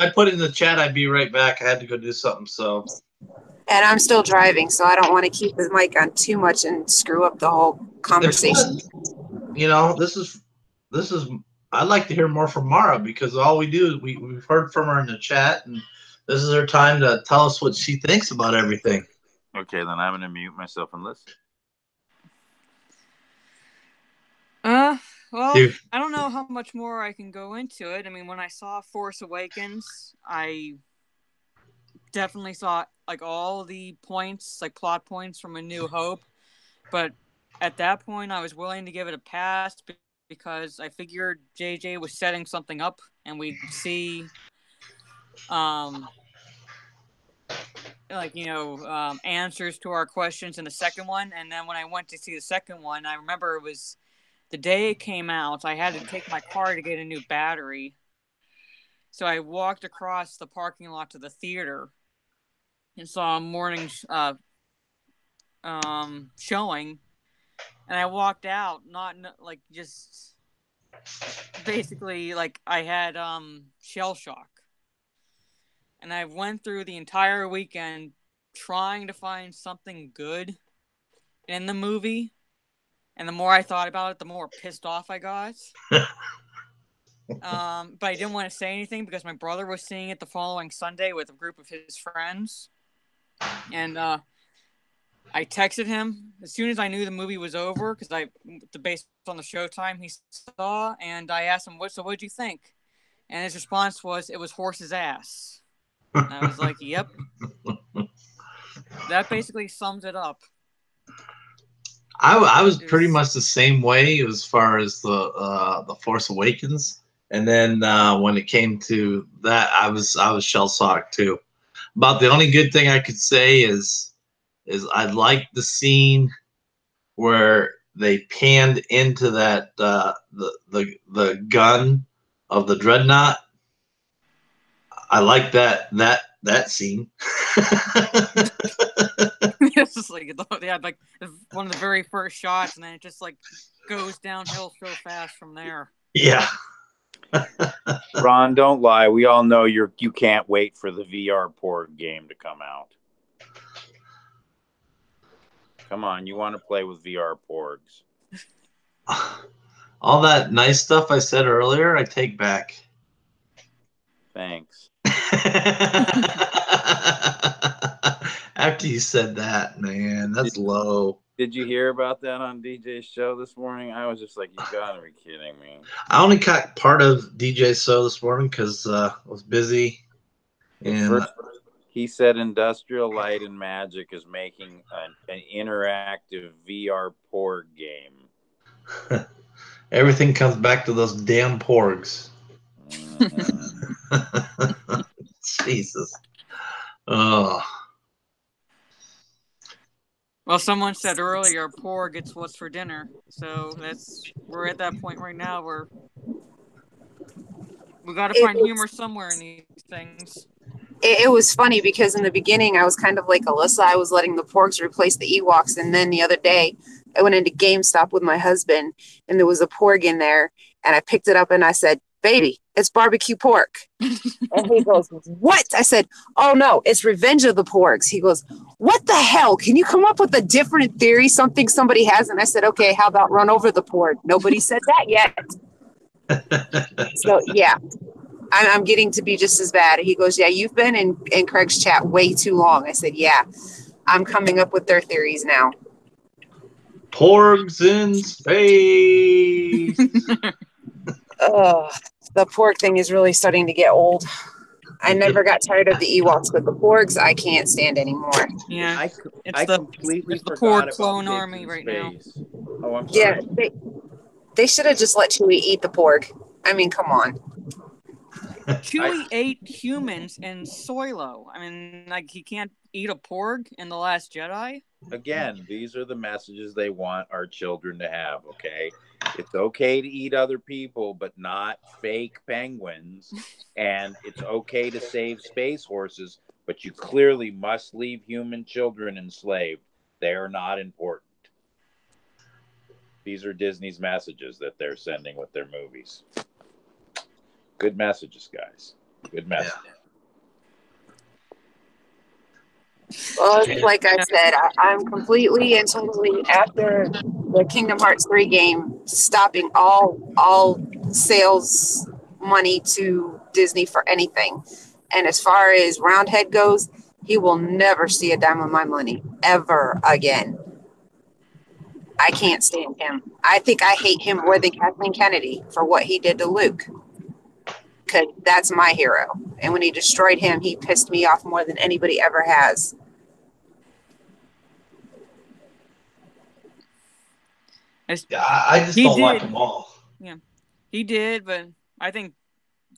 I put in the chat I'd be right back. I had to go do something, so. And I'm still driving, so I don't want to keep the mic on too much and screw up the whole conversation. This is. I'd like to hear more from Mara, because all we do is we've heard from her in the chat, and this is her time to tell us what she thinks about everything. Okay, then I'm going to mute myself and listen. Well, I don't know how much more I can go into it. I mean, when I saw Force Awakens, I definitely saw like all the points, like plot points from A New Hope, but at that point I was willing to give it a pass, because I figured JJ was setting something up, and we'd see answers to our questions in the second one. And then when I went to see the second one, I remember it was the day it came out. I had to take my car to get a new battery, so I walked across the parking lot to the theater and saw a morning showing, and I walked out just basically like I had shell shock. And I went through the entire weekend trying to find something good in the movie, and the more I thought about it, the more pissed off I got. But I didn't want to say anything, because my brother was seeing it the following Sunday with a group of his friends, and I texted him as soon as I knew the movie was over, because based on the showtime he saw, and I asked him, what'd you think? And his response was, it was horse's ass. And I was like, yep. That basically sums it up. I was pretty much the same way as far as the Force Awakens, and then when it came to that, I was shell shocked too. About the only good thing I could say is I liked the scene where they panned into that the gun of the dreadnought. I like that scene. It's just like one of the very first shots, and then it just like goes downhill so fast from there. Yeah. Ron, don't lie. We all know you can't wait for the VR Porg game to come out. Come on, you want to play with VR Porgs. All that nice stuff I said earlier, I take back. Thanks. After you said that, man, that's low. Did you hear about that on DJ's show this morning? I was just like, you gotta be kidding me. I only caught part of DJ's show this morning because I was busy. And he said Industrial Light and Magic is making an interactive VR Porg game. Everything comes back to those damn porgs. Jesus. Oh. Well, someone said earlier, poor gets what's for dinner. So we're at that point right now where we got to find humor somewhere in these things. It was funny because in the beginning I was kind of like Alyssa. I was letting the porgs replace the Ewoks, and then the other day I went into GameStop with my husband, and there was a porg in there, and I picked it up and I said, "Baby, it's barbecue pork." And he goes, "What?" I said, "Oh no, it's Revenge of the Porgs." He goes, "What the hell? Can you come up with a different theory? Something somebody has?" And I said, "Okay, how about Run Over the Porg?" Nobody said that yet. So yeah. I'm getting to be just as bad. He goes, "Yeah, you've been in Craig's chat way too long." I said, "Yeah, I'm coming up with their theories now." Porgs in space. Oh, the pork thing is really starting to get old. I never got tired of the Ewoks, but the porgs I can't stand anymore. Yeah, I completely the forgot porg about clone pigs army in right space. now. Oh, I'm sorry. Yeah, they should have just let Chewie eat the pork. I mean, come on. Chewie ate humans in Soylo. I mean, like, he can't eat a porg in The Last Jedi? Again, these are the messages they want our children to have, okay? It's okay to eat other people, but not fake penguins. And it's okay to save space horses, but you clearly must leave human children enslaved. They are not important. These are Disney's messages that they're sending with their movies. Good messages, guys. Good messages. Yeah. Well, like I said, I'm completely and totally after the Kingdom Hearts 3 game, stopping all sales money to Disney for anything. And as far as Roundhead goes, he will never see a dime of my money ever again. I can't stand him. I think I hate him more than Kathleen Kennedy for what he did to Luke. Because that's my hero. And when he destroyed him, he pissed me off more than anybody ever has. Yeah, I just don't like them all. Yeah, he did, but I think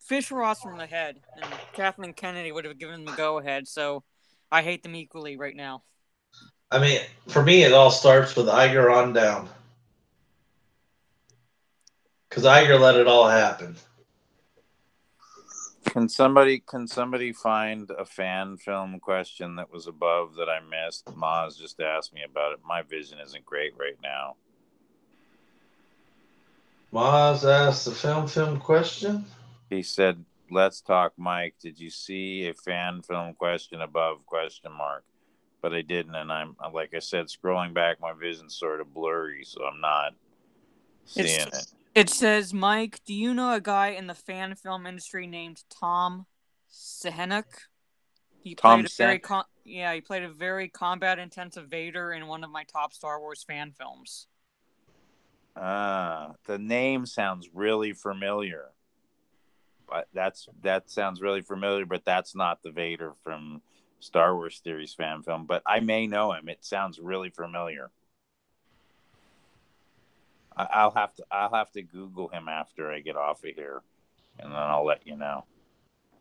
Fish Ross from the head, and Kathleen Kennedy would have given him the go-ahead, so I hate them equally right now. I mean, for me, it all starts with Iger on down. Because Iger let it all happen. Can somebody find a fan film question that was above that I missed? Maz just asked me about it. My vision isn't great right now. Maz asked the film question. He said, "Let's talk, Mike. Did you see a fan film question above ? But I didn't, and I'm like I said, scrolling back, my vision's sort of blurry, so I'm not seeing it. It says, "Mike, do you know a guy in the fan film industry named Tom Sehenuk? He played a very combat-intensive Vader in one of my top Star Wars fan films." The name sounds really familiar. But that sounds really familiar, but that's not the Vader from Star Wars series fan film. But I may know him. It sounds really familiar. I'll have to Google him after I get off of here, and then I'll let you know.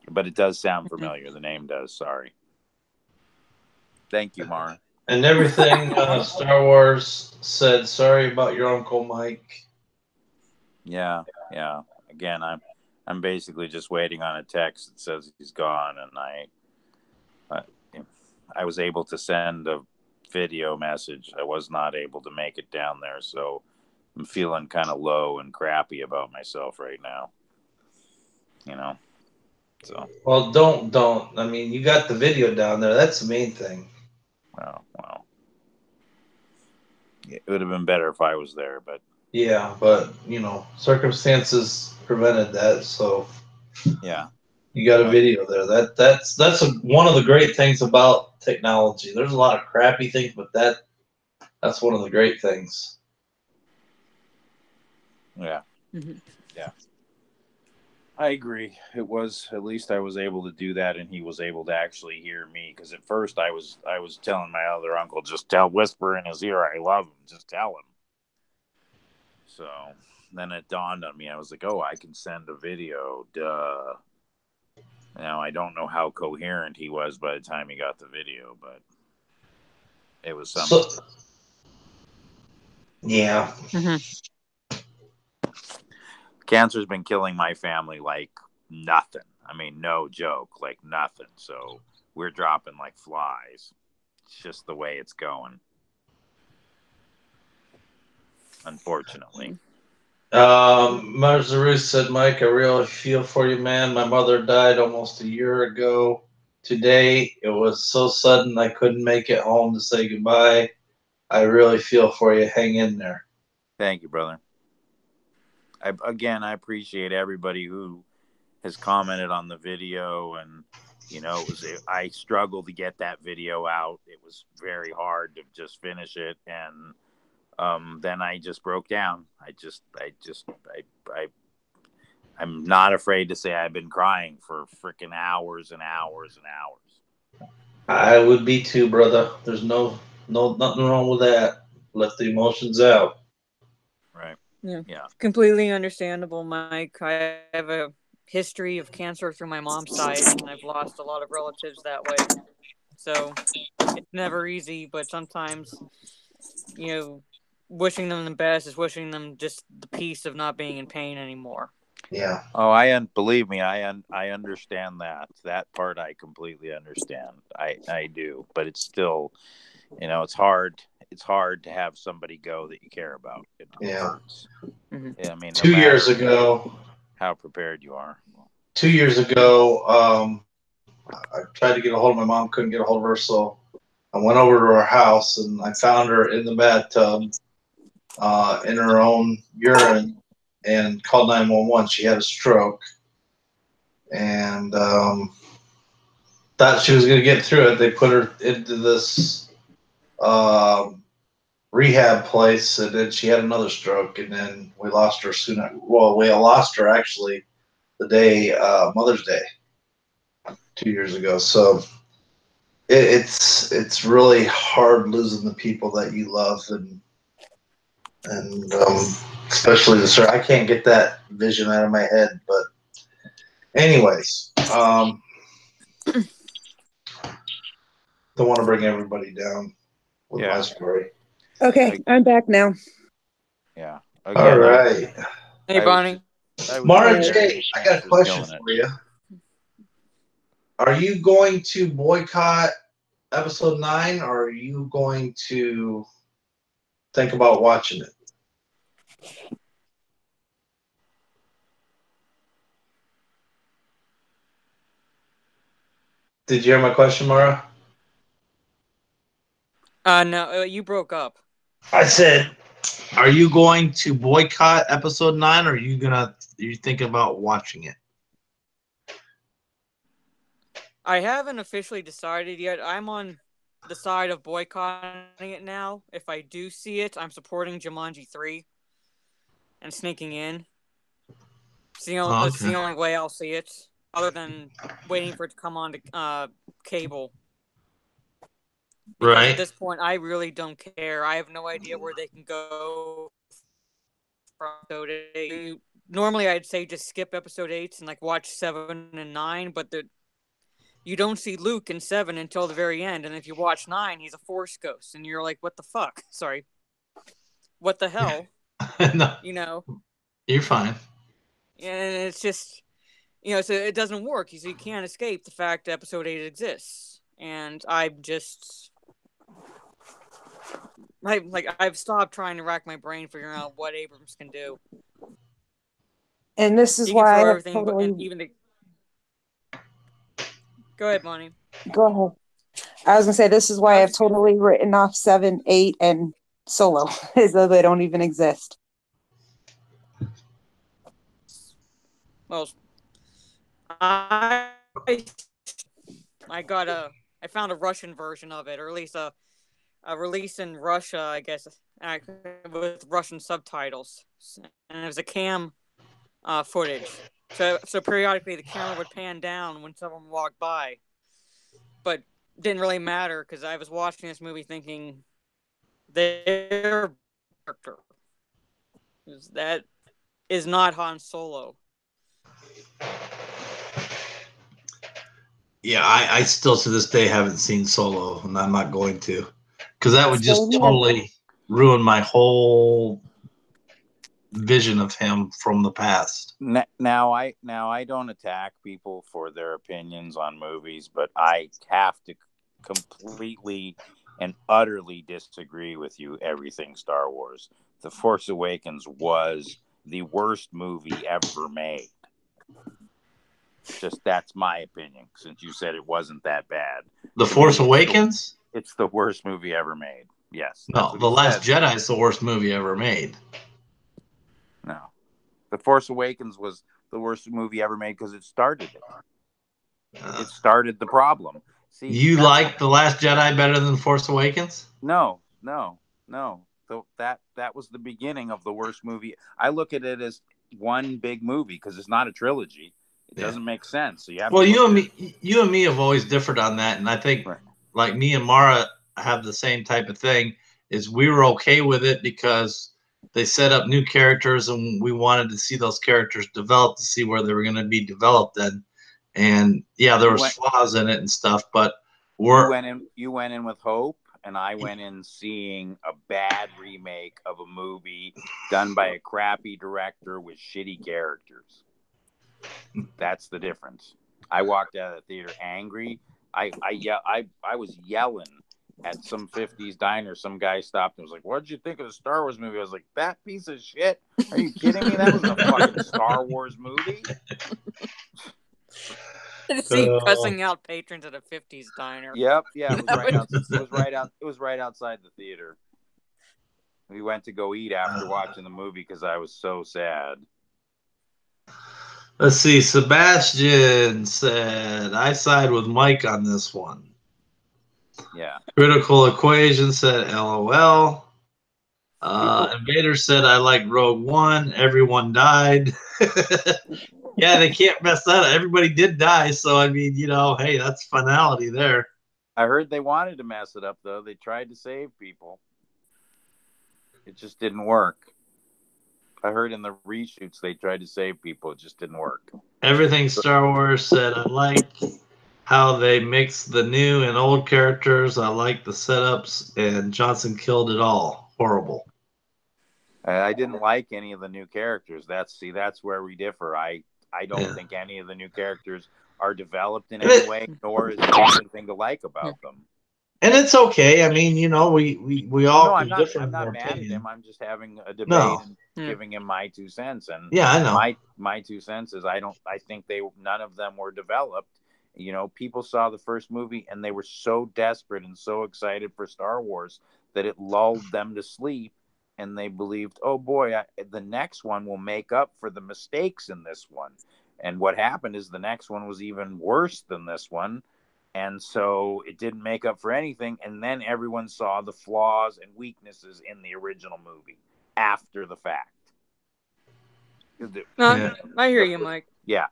But it does sound familiar. The name does. Sorry. Thank you, Mara. And everything Star Wars said, "Sorry about your Uncle Mike." Yeah. Again, I'm basically just waiting on a text that says he's gone, and I was able to send a video message. I was not able to make it down there, so I'm feeling kind of low and crappy about myself right now. So. Well, don't. I mean, you got the video down there. That's the main thing. Well. It would have been better if I was there, but. Yeah, but circumstances prevented that, so. Yeah. You got a video there. That's one of the great things about technology. There's a lot of crappy things, but that's one of the great things. Yeah. Mm-hmm. Yeah. I agree. It was, at least I was able to do that, and he was able to actually hear me. Because at first I was telling my other uncle, just whisper in his ear, "I love him. Just tell him." So then it dawned on me. I was like, "Oh, I can send a video. Duh." Now I don't know how coherent he was by the time he got the video, but it was something. Yeah. Cancer's been killing my family like nothing. I mean, no joke, like nothing. So we're dropping like flies. It's just the way it's going. Unfortunately. Marzarus said, Mike, I really feel for you, man. My mother died almost a year ago today. It was so sudden I couldn't make it home to say goodbye. I really feel for you. Hang in there. Thank you, brother. I appreciate everybody who has commented on the video, and I struggled to get that video out. It was very hard to just finish it, and then I just broke down. I'm not afraid to say I've been crying for freaking hours and hours and hours. I would be too, brother. There's nothing wrong with that. Let the emotions out. Right. Yeah. Completely understandable, Mike. I have a history of cancer through my mom's side, and I've lost a lot of relatives that way. So it's never easy, but sometimes, wishing them the best is wishing them just the peace of not being in pain anymore. Yeah. Oh, believe me, I understand that part. I completely understand. I do, but it's still, it's hard. It's hard to have somebody go that you care about. Yeah. Mm-hmm. I mean, 2 years ago, how prepared you are. 2 years ago, I tried to get a hold of my mom, couldn't get a hold of her, so I went over to her house and I found her in the bathtub, in her own urine, and called 911. She had a stroke, and thought she was going to get through it. They put her into this rehab place, and then she had another stroke, and then we lost her soon. Well, we lost her actually the day Mother's Day 2 years ago. So it's really hard losing the people that you love, and especially the I can't get that vision out of my head. But anyways, don't want to bring everybody down with my story. Okay, I'm back now. Yeah. Again, all right. Hey, Bonnie. Mara J, I got a question for you. Are you going to boycott episode 9, or are you going to think about watching it? Did you hear my question, Mara? No, you broke up. I said, are you going to boycott episode 9, or are you thinking about watching it? I haven't officially decided yet. I'm on the side of boycotting it now. If I do see it, I'm supporting Jumanji 3 and sneaking in. It's the only way I'll see it, other than waiting for it to come on to cable. Because at this point, I really don't care. I have no idea where they can go from episode 8. Normally, I'd say just skip episode 8 and watch 7 and 9, but you don't see Luke in 7 until the very end, and if you watch 9, he's a Force ghost, and you're like, what the fuck? Sorry. What the hell? No. You're fine. And it's just, so it doesn't work. You can't escape the fact that episode 8 exists. And I've stopped trying to rack my brain figuring out what Abrams can do. And this is why I totally... Go ahead, Bonnie. Go ahead. I was going to say, this is why I've totally written off 7, 8, and Solo, as though they don't even exist. Well, I found a Russian version of it, or at least a release in Russia, I guess, with Russian subtitles, and it was a cam footage. So periodically the camera would pan down when someone walked by, but didn't really matter because I was watching this movie thinking their character that is not Han Solo. Yeah, I still to this day haven't seen Solo, and I'm not going to, because that would just totally ruin my whole vision of him from the past. Now I don't attack people for their opinions on movies, but I have to completely and utterly disagree with you. Everything Star Wars. The Force Awakens was the worst movie ever made. Just that's my opinion. Since you said it wasn't that bad, The Force Awakens? It's the worst movie ever made. Yes. No, The Last Jedi is the worst movie ever made. No. The Force Awakens was the worst movie ever made because it started it. It started the problem. See, you like The Last Jedi better than Force Awakens? No. That was the beginning of the worst movie. I look at it as one big movie because it's not a trilogy. It doesn't make sense. So you have you and me have always differed on that, and I think like me and Mara have the same type of thing. Is we were okay with it because they set up new characters, and we wanted to see those characters develop to see where they were going to be developed. And yeah, there was flaws in it and stuff, but you went in with hope, and I went in seeing a bad remake of a movie done by a crappy director with shitty characters. That's the difference. I walked out of the theater angry. I was yelling at some 50s diner. Some guy stopped and was like, "What did you think of the Star Wars movie?" I was like, "That piece of shit. Are you kidding me? That was a fucking Star Wars movie." See, cussing out patrons at a 50s diner. Yep, yeah, it was right outside the theater. We went to go eat after watching the movie because I was so sad. Let's see. Sebastian said, "I side with Mike on this one." Yeah. Critical Equation said, "LOL." Invader said, "I like Rogue One. Everyone died." Yeah, they can't mess that up. Everybody did die, so I mean, hey, that's finality there. I heard they wanted to mess it up, though. They tried to save people. It just didn't work. I heard in the reshoots they tried to save people. It just didn't work. Everything Star Wars said, "I like how they mix the new and old characters. I like the setups, and Johnson killed it all. Horrible." I didn't like any of the new characters. That's where we differ. I don't think any of the new characters are developed in any way, nor is there anything to like about them. And it's okay. I mean, we all. No, I'm not mad at him. I'm just having a debate and giving him my 2 cents. And yeah, I know. My 2 cents is I think none of them were developed. People saw the first movie and they were so desperate and so excited for Star Wars that it lulled them to sleep. And they believed, oh boy, the next one will make up for the mistakes in this one. And what happened is the next one was even worse than this one. And so it didn't make up for anything. And then everyone saw the flaws and weaknesses in the original movie after the fact. I hear you, Mike. Yeah.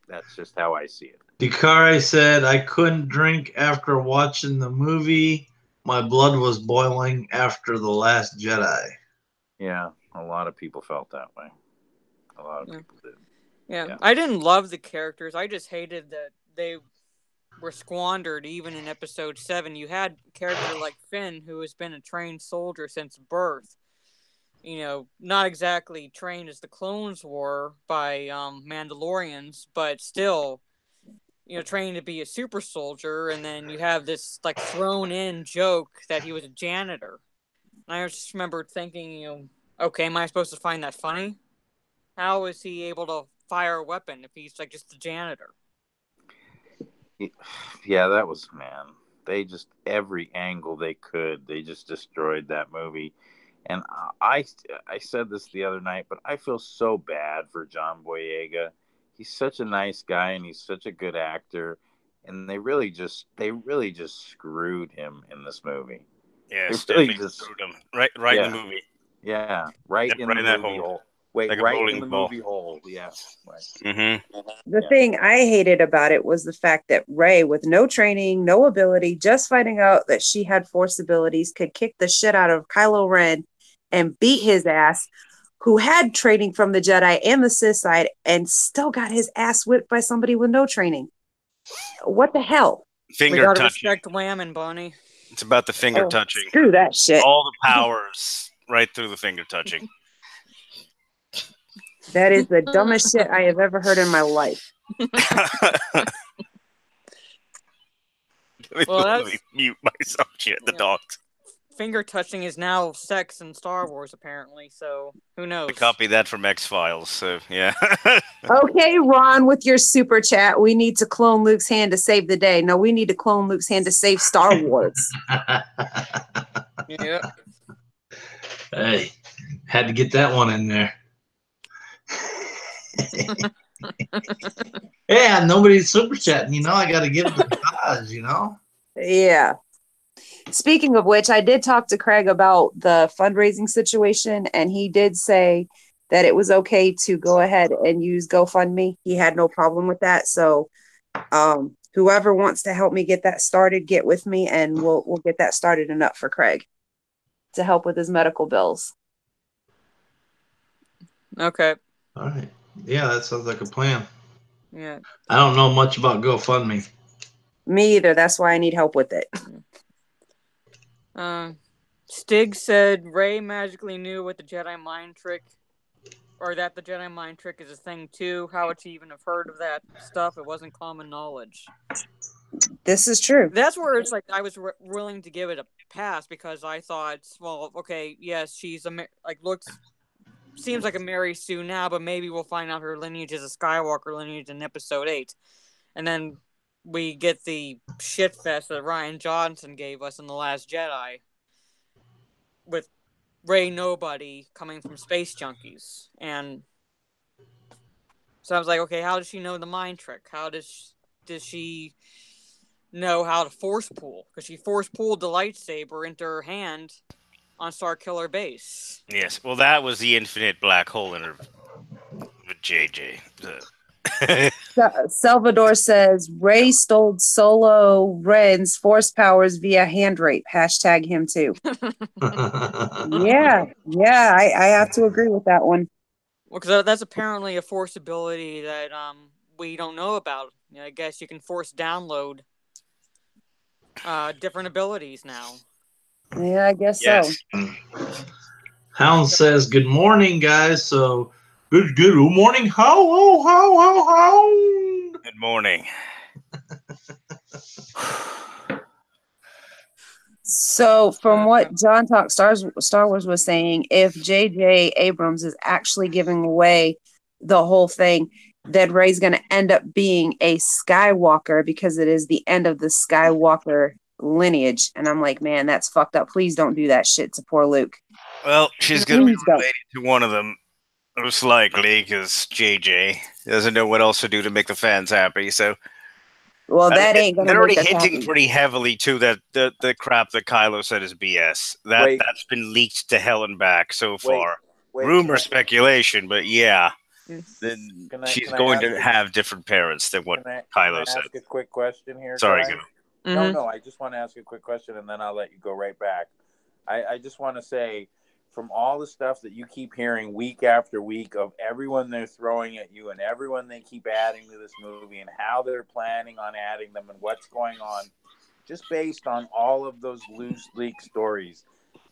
That's just how I see it. Dikari said, "I couldn't drink after watching the movie. My blood was boiling after The Last Jedi." Yeah, a lot of people felt that way. A lot of people did. Yeah, I didn't love the characters. I just hated that they were squandered even in episode 7. You had a character like Finn, who has been a trained soldier since birth. Not exactly trained as the clones were by Mandalorians, but still, trained to be a super soldier. And then you have this like thrown in joke that he was a janitor. And I just remember thinking, okay, am I supposed to find that funny? How is he able to fire a weapon if he's like just a janitor? Yeah, that was, man. They just, every angle they could, they just destroyed that movie. And I said this the other night, but I feel so bad for John Boyega. He's such a nice guy and he's such a good actor. And they really just screwed him in this movie. Yeah, really just screwed him right in the movie. Yeah, right in the movie hole. Wait, like right in the movie hole. Yeah. Right. Mm-hmm. The thing I hated about it was the fact that Rey, with no training, no ability, just finding out that she had Force abilities, could kick the shit out of Kylo Ren and beat his ass, who had training from the Jedi and the Sith side, and still got his ass whipped by somebody with no training. What the hell? Finger we gotta touching. respect Whammon, Bonnie. It's about the finger touching. Screw that shit. All the powers right through the finger touching. That is the dumbest shit I have ever heard in my life. Let me mute myself. Shit, the dogs. Finger touching is now sex in Star Wars, apparently. So who knows? I copied that from X-Files. So yeah. Okay, Ron, with your super chat, we need to clone Luke's hand to save the day. No, we need to clone Luke's hand to save Star Wars. Yeah. Hey, had to get that one in there. Yeah, nobody's super chatting. You know, I got to give it to the guys. You know. Yeah. Speaking of which, I did talk to Craig about the fundraising situation, and he did say that it was okay to go ahead and use GoFundMe. He had no problem with that. So whoever wants to help me get that started, get with me, and we'll get that started and up for Craig to help with his medical bills. Okay. All right. Yeah, that sounds like a plan. Yeah. I don't know much about GoFundMe. Me either. That's why I need help with it. Stig said Rey magically knew what the Jedi mind trick, or that the Jedi mind trick is a thing too. How would she even have heard of that stuff? It wasn't common knowledge. This is true. That's where it's like I was willing to give it a pass because I thought, well, okay, yes, she's seems like a Mary Sue now, but maybe we'll find out her lineage is a Skywalker lineage in Episode 8, and then we get the shitfest that Rian Johnson gave us in The Last Jedi with Rey Nobody coming from Space Junkies. And so I was like, okay, how does she know the mind trick? How does she know how to force pull? Because she force pulled the lightsaber into her hand on Starkiller Base. Yes, well, that was the infinite black hole in her with JJ. Salvador says Rey stole Solo Ren's force powers via hand rape. Hashtag him too. Yeah, I have to agree with that one. Well, because that's apparently a force ability that we don't know about. I guess you can force download different abilities now. Yeah, I guess so. Hound says, "Good morning, guys." So, good morning, how. Good morning. So, from what John Talk Star Wars was saying, if J.J. Abrams is actually giving away the whole thing, then Rey's going to end up being a Skywalker because it is the end of the Skywalker lineage. And I'm like, man, that's fucked up. Please don't do that shit to poor Luke. Well, she's going to be related to one of them, most likely, because JJ doesn't know what else to do to make the fans happy. So, well, that ain't going to. They're already hinting pretty heavily to that the crap that Kylo said is BS. That's been leaked to hell and back so far. Rumor, speculation, but yeah, then she's going to have different parents than what Kylo said. Ask a quick question here. Sorry, go. No, I just want to ask a quick question, and then I'll let you go right back. I just want to say, from all the stuff that you keep hearing week after week of everyone they're throwing at you and everyone they keep adding to this movie and how they're planning on adding them and what's going on, just based on all of those loose leak stories,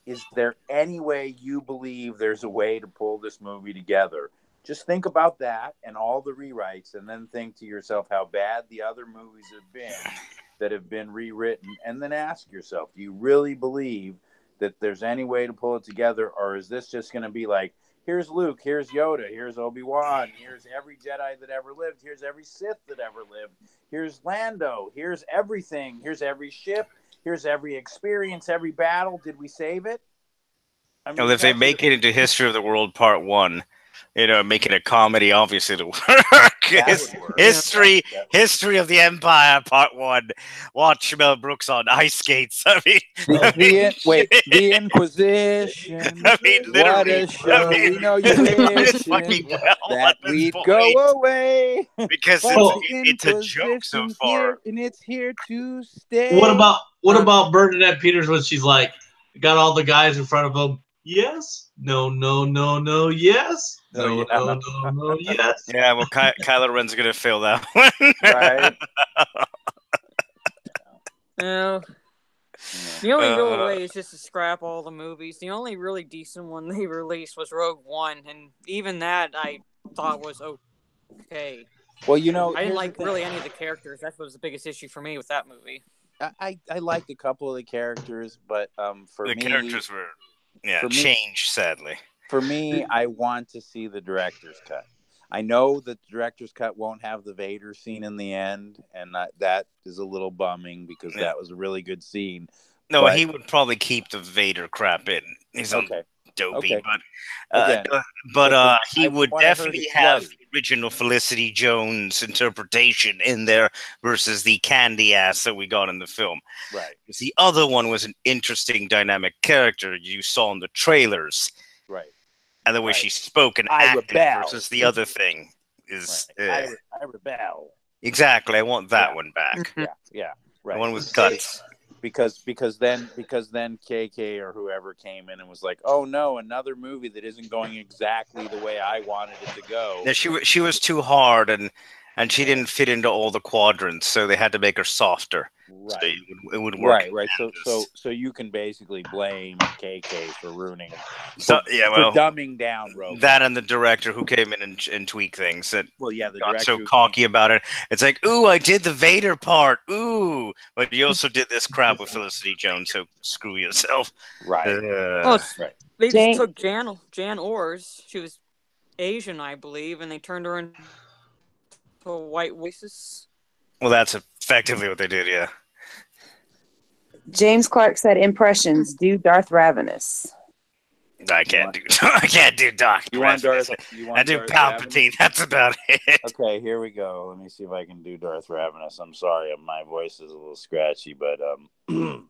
is there any way you believe there's a way to pull this movie together? Just think about that and all the rewrites, and then think to yourself how bad the other movies have been that have been rewritten, and then ask yourself, do you really believe that there's any way to pull it together, or is this just going to be like, here's Luke, here's Yoda, here's Obi-Wan, here's every Jedi that ever lived, here's every Sith that ever lived, here's Lando, here's everything, here's every ship, here's every experience, every battle. Did we save it? I mean, well, if they make it into History of the World Part 1, make it a comedy, obviously it'll work. History of the Empire Part 1. Watch Mel Brooks on ice skates. The Inquisition. What a show. We know you're wishing that we'd go away. Because it's a joke so far. And it's here to stay. What about Bernadette Peters when she's like, got all the guys in front of them? Yes. No. Yes. No. Yes. Yeah, well, Kylo Ren's going to fail that one. Right. is just to scrap all the movies. The only really decent one they released was Rogue One, and even that I thought was okay. Well, you know, I didn't like really any of the characters. That was the biggest issue for me with that movie. I liked a couple of the characters, but for the me, characters were changed sadly. For me, I want to see the director's cut. I know that the director's cut won't have the Vader scene in the end, and that is a little bumming because that was a really good scene. No, but he would probably keep the Vader crap in. He's okay. Dopey, but he would definitely have the original Felicity Jones interpretation in there versus the candy ass that we got in the film. Right. Because the other one was an interesting dynamic character you saw in the trailers. Right. And the way she spoke and acted versus the other thing is... I rebel. Exactly. I want that one back. Yeah. Right. The one with guts. Because then KK or whoever came in and was like, oh no, another movie that isn't going exactly the way I wanted it to go. Yeah, she was too hard and she didn't fit into all the quadrants, so they had to make her softer. Right. So it would work. Right. So you can basically blame KK for ruining it. For dumbing down Rogue. That and the director who came in and tweaked things that the got so cocky about it. It's like, ooh, I did the Vader part. Ooh. But you also did this crap with Felicity Jones, so screw yourself. Right. They just took Jan Ors. She was Asian, I believe, and they turned her into a white racist. Well, that's effectively what they did, yeah. James Clark said, "Impressions. Do Darth Ravenous." I can't do Darth. I do Palpatine. Ravenous? That's about it. Okay, here we go. Let me see if I can do Darth Ravenous. I'm sorry, my voice is a little scratchy, but let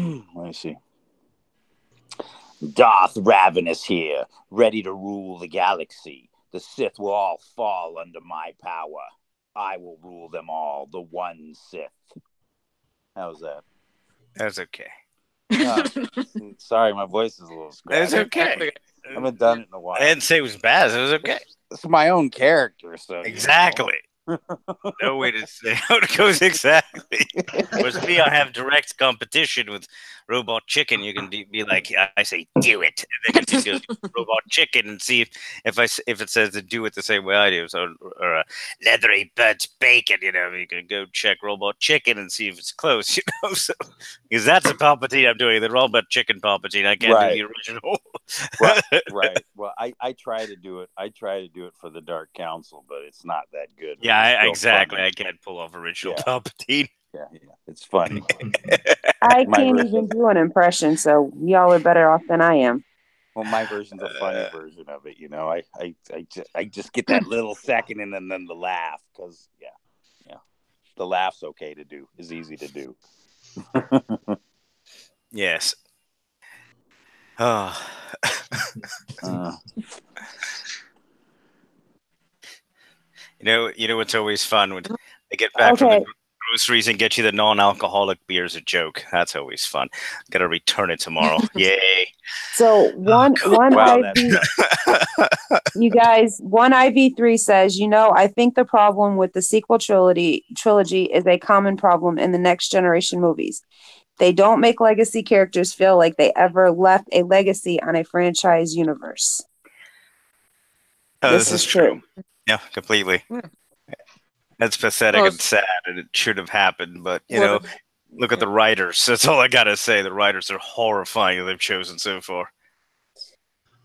me see. Darth Ravenous here, ready to rule the galaxy. The Sith will all fall under my power. I will rule them all, the one Sith. How's that? That's okay. Sorry, my voice is a little scratchy. That's okay. I haven't done it in a while. I didn't say it was bad. It was okay. It's my own character, so exactly. No way to say how it goes exactly. Whereas me, I have direct competition with Robot Chicken. You can be like, I say, do it, and then you can go Robot Chicken and see if it says to do it the same way I do. So, or leathery Bud's bacon. You can go check Robot Chicken and see if it's close. So because that's a Palpatine I'm doing. The Robot Chicken Palpatine. I can't do the original. Right. Well, I try to do it. I try to do it for the Dark Council, but it's not that good. Yeah, exactly. Funny. I can't pull off original Palpatine. Yeah, it's funny. I can't even do an impression, so y'all are better off than I am. Well, my version's a funny version of it. I just get that little second and then the laugh because the laugh's okay to do. Is easy to do. Yes. Oh. You know what's always fun when they get back from the groceries and get you the non-alcoholic beer as a joke. That's always fun. Gotta return it tomorrow. Yay! So one IV, you guys, one IV3 says, I think the problem with the sequel trilogy is a common problem in the next generation movies. They don't make legacy characters feel like they ever left a legacy on a franchise universe. This is true. Yeah, completely. That's pathetic and sad, and it should have happened. But, look at the writers. That's all I got to say. The writers are horrifying that they've chosen so far.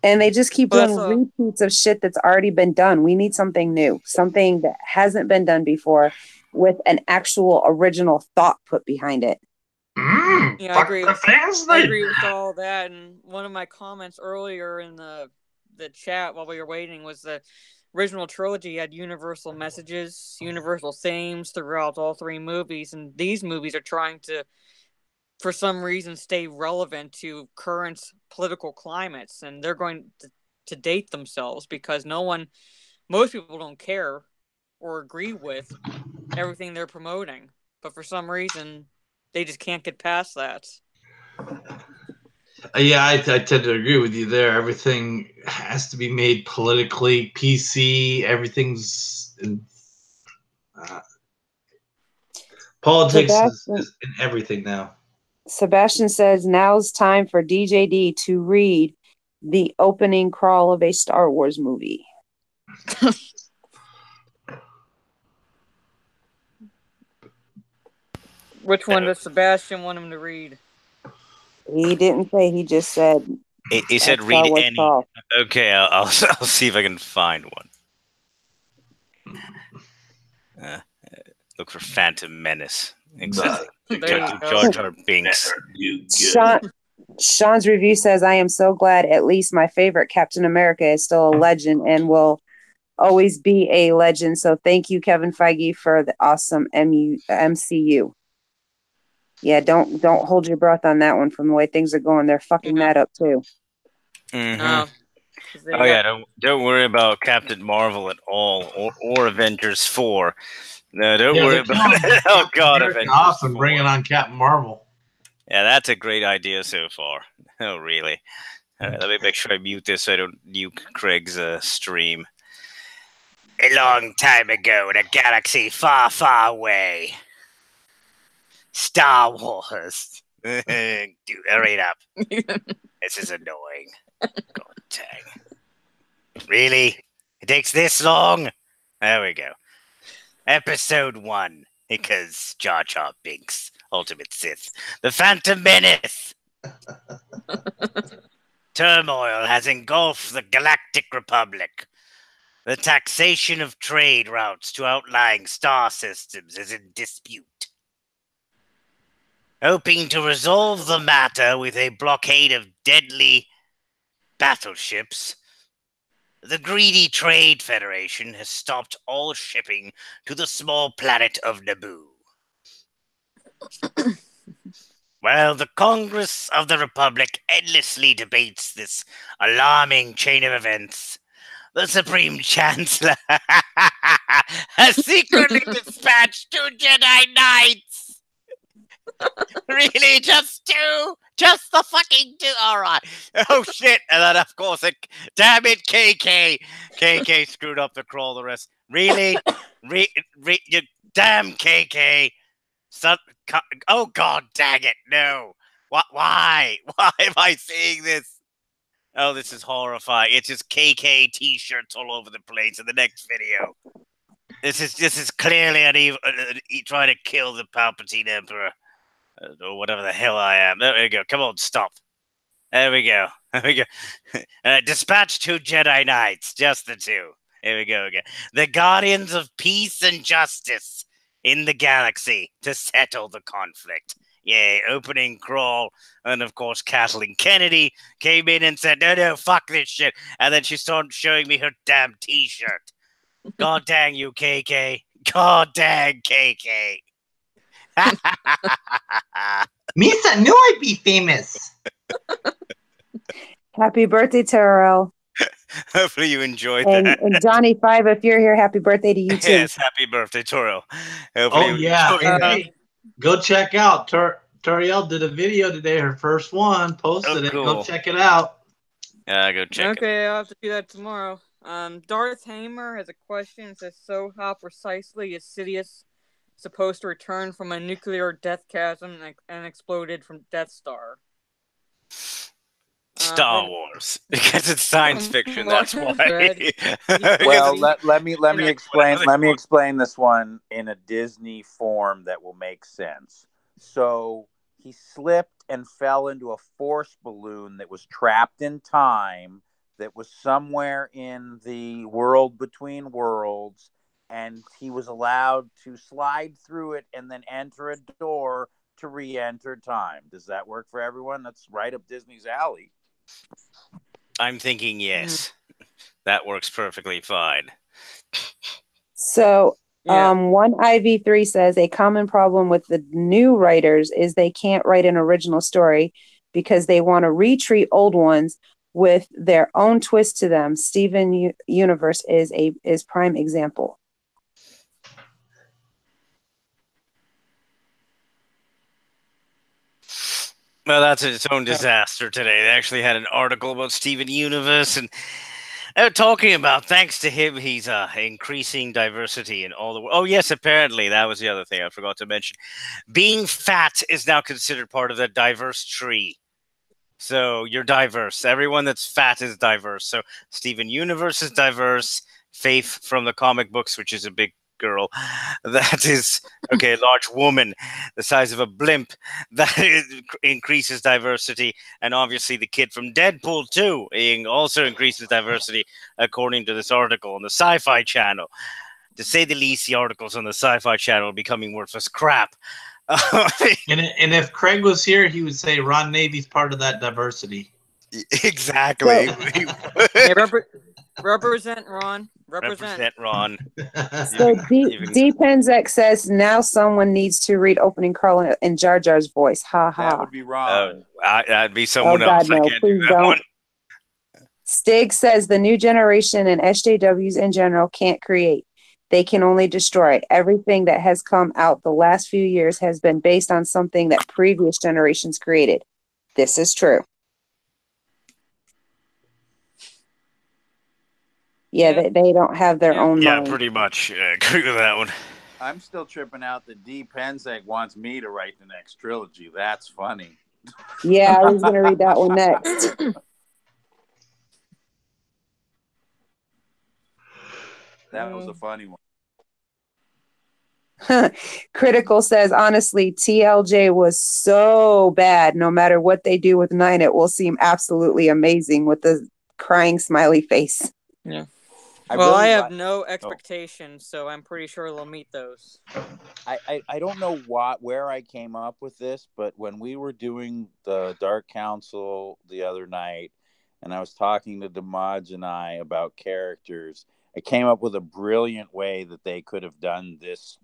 And they just keep doing repeats of shit that's already been done. We need something new, something that hasn't been done before with an actual original thought put behind it. Yeah, I agree with all that. And one of my comments earlier in the chat while we were waiting was the original trilogy had universal messages, universal themes throughout all three movies, and these movies are trying to, for some reason, stay relevant to current political climates, and they're going to date themselves because most people don't care or agree with everything they're promoting, but for some reason, they just can't get past that. Yeah, I tend to agree with you there. Everything has to be made politically PC. Everything's in politics is in everything now. Sebastian says now's time for DJD to read the opening crawl of a Star Wars movie. Which one does Sebastian want him to read? He didn't say. He just said. He said read any. Crawl. Okay, I'll see if I can find one. Look for Phantom Menace. Exactly. Jar Jar Binks. Sean's review says, I am so glad at least my favorite Captain America is still a legend and will always be a legend. So thank you, Kevin Feige, for the awesome MCU. Yeah, don't hold your breath on that one from the way things are going. They're fucking that up too. Mm-hmm. Oh yeah, don't worry about Captain Marvel at all, or Avengers 4. No, don't worry about it. Oh God, Avengers off and bringing on Captain Marvel. Yeah, that's a great idea so far. Oh really? All right, let me make sure I mute this so I don't nuke Craig's stream. A long time ago in a galaxy far, far away. Star Wars. Dude, hurry it up. This is annoying. God dang. Really? It takes this long? There we go. Episode 1. Because Jar Jar Binks, Ultimate Sith. The Phantom Menace. Turmoil has engulfed the Galactic Republic. The taxation of trade routes to outlying star systems is in dispute. Hoping to resolve the matter with a blockade of deadly battleships, the greedy Trade Federation has stopped all shipping to the small planet of Naboo. While the Congress of the Republic endlessly debates this alarming chain of events, the Supreme Chancellor has secretly dispatched 2 Jedi Knights. Really? Just 2? Just the fucking 2? Alright. Oh shit. And then of course, damn it, KK. KK screwed up the crawl the rest. Really? You damn KK. Oh god dang it. No. Why? Why am I seeing this? Oh, this is horrifying. It's just KK t-shirts all over the place in the next video. This is clearly an evil, trying to kill the Palpatine Emperor. Or whatever the hell I am. There we go. Come on, stop. There we go. There we go. Dispatch 2 Jedi Knights. Just the 2. Here we go again. The guardians of peace and justice in the galaxy to settle the conflict. Yay, opening crawl. And of course, Kathleen Kennedy came in and said, no, fuck this shit. And then she started showing me her damn t-shirt. God dang you, KK. God dang KK. Misa knew I'd be famous. Happy birthday, Terrell. Hopefully you enjoyed that. And Johnny 5, if you're here, happy birthday to you too. Yes, happy birthday, Terrell. Hey, go check out. Toriel did a video today, her first one, posted it. Go check it out. Yeah, go check it. Okay, I'll have to do that tomorrow. Darth Hamer has a question. It says, so how precisely is Sidious supposed to return from a nuclear death chasm and exploded from Death Star? Star Wars, because it's science fiction. That's why. Well, let me explain. Let me explain this one in a Disney form that will make sense. So he slipped and fell into a force balloon that was trapped in time, that was somewhere in the world between worlds, and he was allowed to slide through it and then enter a door to re-enter time. Does that work for everyone? That's right up Disney's alley. I'm thinking yes. That works perfectly fine. So, one IV3 says a common problem with the new writers is they can't write an original story because they want to retreat old ones with their own twist to them. Steven Universe is prime example. Well, that's its own disaster today. They actually had an article about Steven Universe, and Talking about, thanks to him, he's increasing diversity in all the world. Oh, yes, apparently. That was the other thing I forgot to mention. Being fat is now considered part of the diverse tree. So you're diverse. Everyone that's fat is diverse. So Steven Universe is diverse. Faith from the comic books, which is a big girl, that is okay. A large woman, the size of a blimp, that increases diversity. And obviously, the kid from Deadpool 2 also increases diversity, according to this article on the Sci-Fi Channel. To say the least, the articles on the Sci-Fi Channel are becoming worthless crap. And if Craig was here, he would say Ron Navy's part of that diversity. Exactly. Hey, represent Ron. Represent Ron. So D-Penzek says now someone needs to read opening crawl in Jar Jar's voice. Ha ha. That would be Ron. That'd be someone God, else. no, I can't please do that don't. one. Stig says the new generation and SJWs in general can't create. They can only destroy. Everything that has come out the last few years has been based on something that previous generations created. This is true. Yeah. They don't have their own mind. Yeah, pretty much. Agree with that one. I'm still tripping out that D. Penzek wants me to write the next trilogy. That's funny. Yeah, I was going to read that one next. That was a funny one. Critical says, honestly, TLJ was so bad. No matter what they do with 9, it will seem absolutely amazing with the crying smiley face. Yeah. I have no expectations, so I'm pretty sure they'll meet those. I don't know where I came up with this, but when we were doing the Dark Council the other night, and I was talking to Damaj and I about characters, I came up with a brilliant way that they could have done this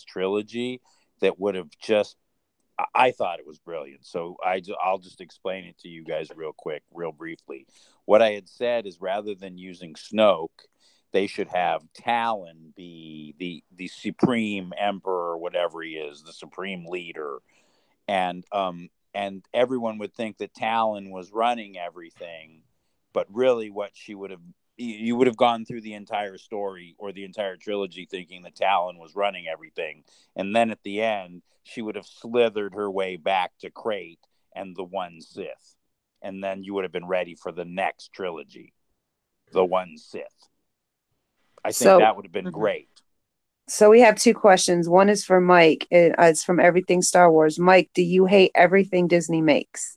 trilogy that would have just, I thought it was brilliant. So I'll just explain it to you guys real briefly. What I had said is, rather than using Snoke, they should have Talon be the supreme emperor, or whatever he is, the supreme leader. And everyone would think that Talon was running everything, but really you would have gone through the entire story or the entire trilogy thinking that Talon was running everything. And then at the end, she would have slithered her way back to Crate and the One Sith. And then you would have been ready for the next trilogy, the One Sith. I think that would have been great. So we have 2 questions. One is for Mike. It's from Everything Star Wars. Mike, do you hate everything Disney makes?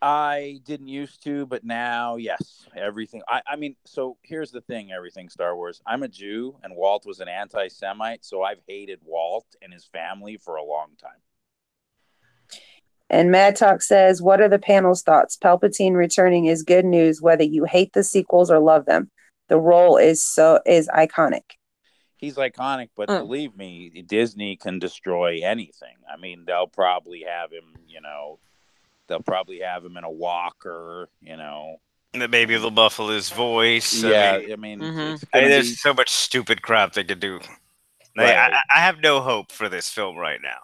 I didn't used to, but now, yes, everything. I mean, so here's the thing, Everything Star Wars. I'm a Jew, and Walt was an anti-Semite, so I've hated Walt and his family for a long time. And Mad Talk says, what are the panel's thoughts? Palpatine returning is good news, whether you hate the sequels or love them. The role is iconic. He's iconic, but believe me, Disney can destroy anything. I mean, they'll probably have him, they'll probably have him in a walker, And maybe they'll buffle his voice. Yeah, there's so much stupid crap they could do. Right. I have no hope for this film right now.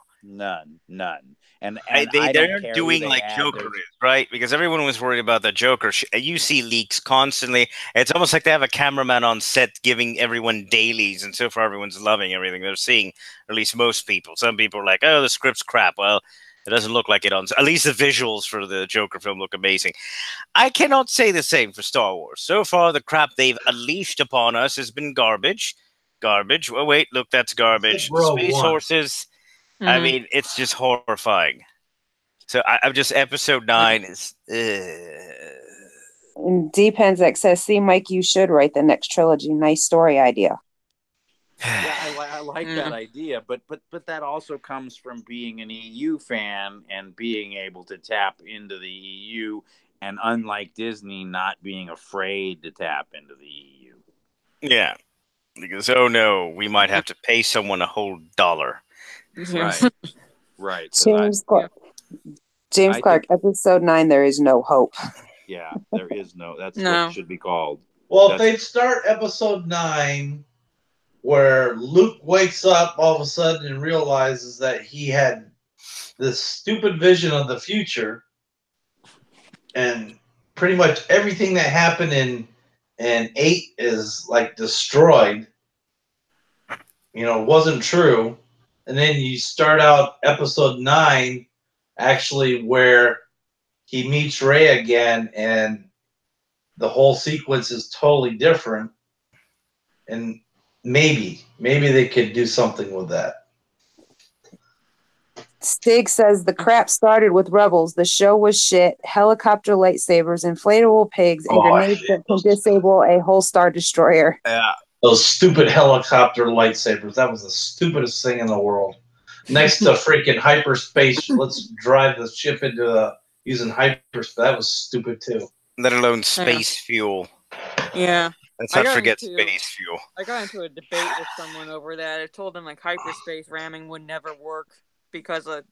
None. And they're doing like Joker is, right? Because everyone was worried about the Joker. You see leaks constantly. It's almost like they have a cameraman on set giving everyone dailies, and so far everyone's loving everything they're seeing, or at least most people. Some people are like, oh, the script's crap. Well, it doesn't look like it on. At least the visuals for the Joker film look amazing. I cannot say the same for Star Wars. So far, the crap they've unleashed upon us has been garbage. Garbage. Oh, wait, look, that's garbage. Space horses. I mean, it's just horrifying. So I'm just, episode 9 is... And D. Penzek says, see, Mike, you should write the next trilogy. Nice story idea. Yeah, I like that idea, but that also comes from being an EU fan and being able to tap into the EU, and unlike Disney, not being afraid to tap into the EU. Yeah, because, oh no, we might have to pay someone a whole $1. Right. James Clark, episode 9, there is no hope. Yeah, there is no. That's what it should be called. Well, if they start episode 9, where Luke wakes up all of a sudden and realizes that he had this stupid vision of the future, and pretty much everything that happened in 8 is like destroyed. You know, wasn't true. And then you start out episode 9, actually, where he meets Ray again, and the whole sequence is totally different. And maybe they could do something with that. Stig says the crap started with Rebels. The show was shit. Helicopter lightsabers, inflatable pigs, and grenades that can disable a whole Star Destroyer. Yeah. Those stupid helicopter lightsabers. That was the stupidest thing in the world. Next to freaking hyperspace, let's drive the ship into using hyperspace. That was stupid too. Let alone space fuel. Yeah. Let's not forget space fuel. I got into a debate with someone over that. I told them like hyperspace ramming would never work because of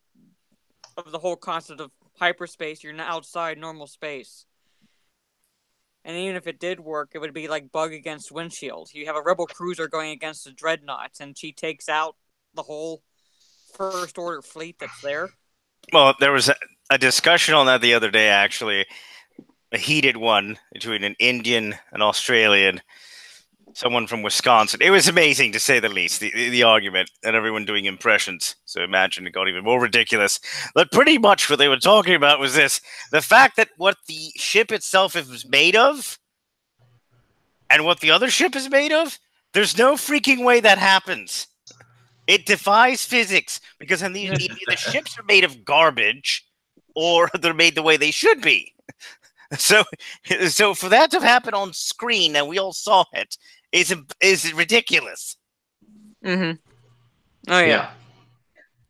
the whole concept of hyperspace. You're not outside normal space. And even if it did work, it would be like bug against windshield. You have a rebel cruiser going against the dreadnoughts, and she takes out the whole First Order fleet that's there. Well, there was a discussion on that the other day, actually. A heated one between an Indian, an Australian, someone from Wisconsin. It was amazing, to say the least, the argument, and everyone doing impressions. So imagine it got even more ridiculous. But pretty much what they were talking about was this. The fact that what the ship itself is made of and what the other ship is made of, there's no freaking way that happens. It defies physics, because either the ships are made of garbage or they're made the way they should be. So for that to happen on screen and we all saw it is ridiculous. Mm-hmm. Oh yeah.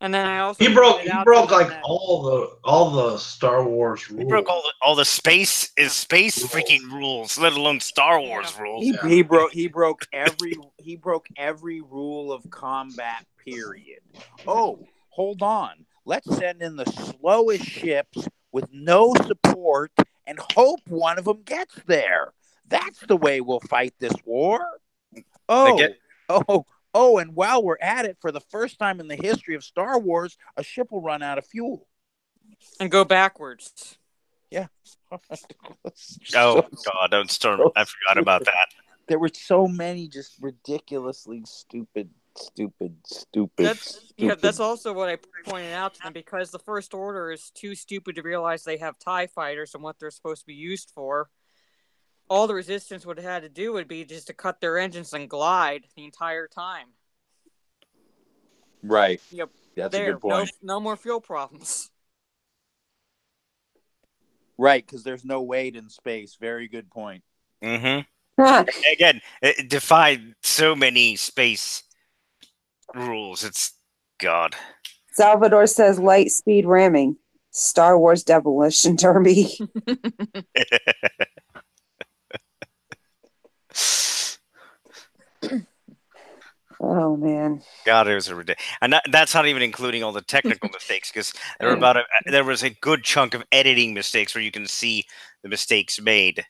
And then I also he broke like all the Star Wars rules. He broke all the space freaking rules, let alone Star Wars rules. He broke every rule of combat, period. Oh, hold on. Let's send in the slowest ships with no support and hope one of them gets there. That's the way we'll fight this war. And while we're at it, for the first time in the history of Star Wars, a ship will run out of fuel. And go backwards. Yeah. God, don't storm. I forgot about that. There were so many just ridiculously stupid. That's also what I pointed out to them, because the First Order is too stupid to realize they have TIE fighters and what they're supposed to be used for. All the Resistance would have had to do would be just to cut their engines and glide the entire time. Right. Yep. That's a good point. No more fuel problems. Right, because there's no weight in space. Very good point. Mm-hmm. Again, it defied so many space rules. It's God. Salvador says light speed ramming. Star Wars demolition derby. Oh man! God, it was a ridiculous, and that's not even including all the technical mistakes, because there was a good chunk of editing mistakes where you can see the mistakes made.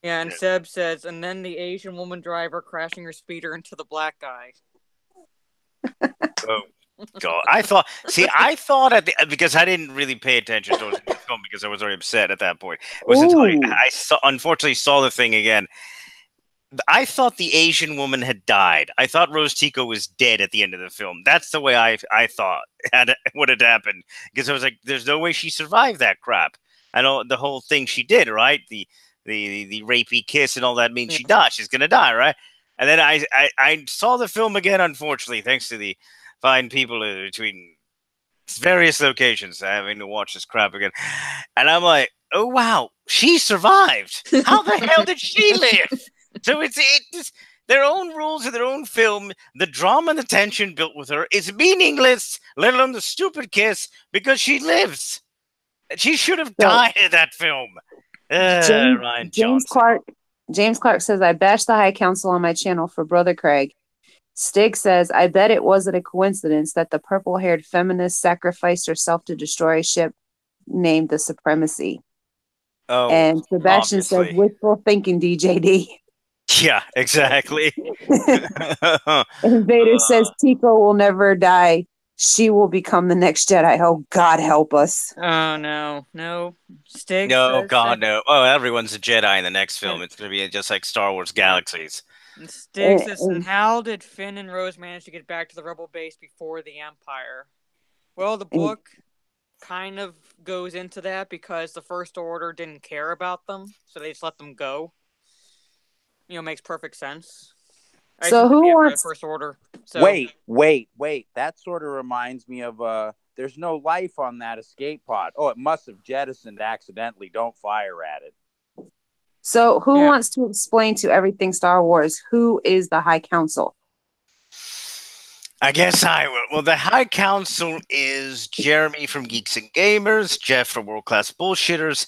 And Seb says, and then the Asian woman driver crashing her speeder into the black guy. Oh God! I thought because I didn't really pay attention to the film because I was already upset at that point. It was until I unfortunately saw the thing again. I thought the Asian woman had died. I thought Rose Tico was dead at the end of the film. That's the way I thought would have happened, because I was like, "There's no way she survived that crap." I know the whole thing she did, right? The rapey kiss and all that means she died. She's gonna die, right? And then I saw the film again, unfortunately, thanks to the fine people between various locations having to watch this crap again. And I'm like, oh wow, she survived. How the hell did she live? So it's their own rules of their own film. The drama and the tension built with her is meaningless, let alone the stupid kiss, because she lives. She should have died in that film. James Clark says, I bashed the High Council on my channel for Brother Craig. Stig says, I bet it wasn't a coincidence that the purple-haired feminist sacrificed herself to destroy a ship named the Supremacy. Oh, and Sebastian obviously. says, wishful thinking, DJD. Yeah, exactly. And Vader says, Tico will never die. she will become the next Jedi. Oh, God help us. Oh, no. Stig No, says God, no. Oh, everyone's a Jedi in the next film. And- It's going to be just like Star Wars Galaxies. And Stig says, and how did Finn and Rose manage to get back to the Rebel base before the Empire? Well, the book kind of goes into that because the First Order didn't care about them, so they just let them go. You know, makes perfect sense. So who wants First Order? So Wait. That sort of reminds me of there's no life on that escape pod. Oh, it must have jettisoned accidentally. Don't fire at it. So who wants to explain to everything Star Wars who is the High Council? I guess I will. Well, the High Council is Jeremy from Geeks and Gamers, Jeff from World Class Bullshitters,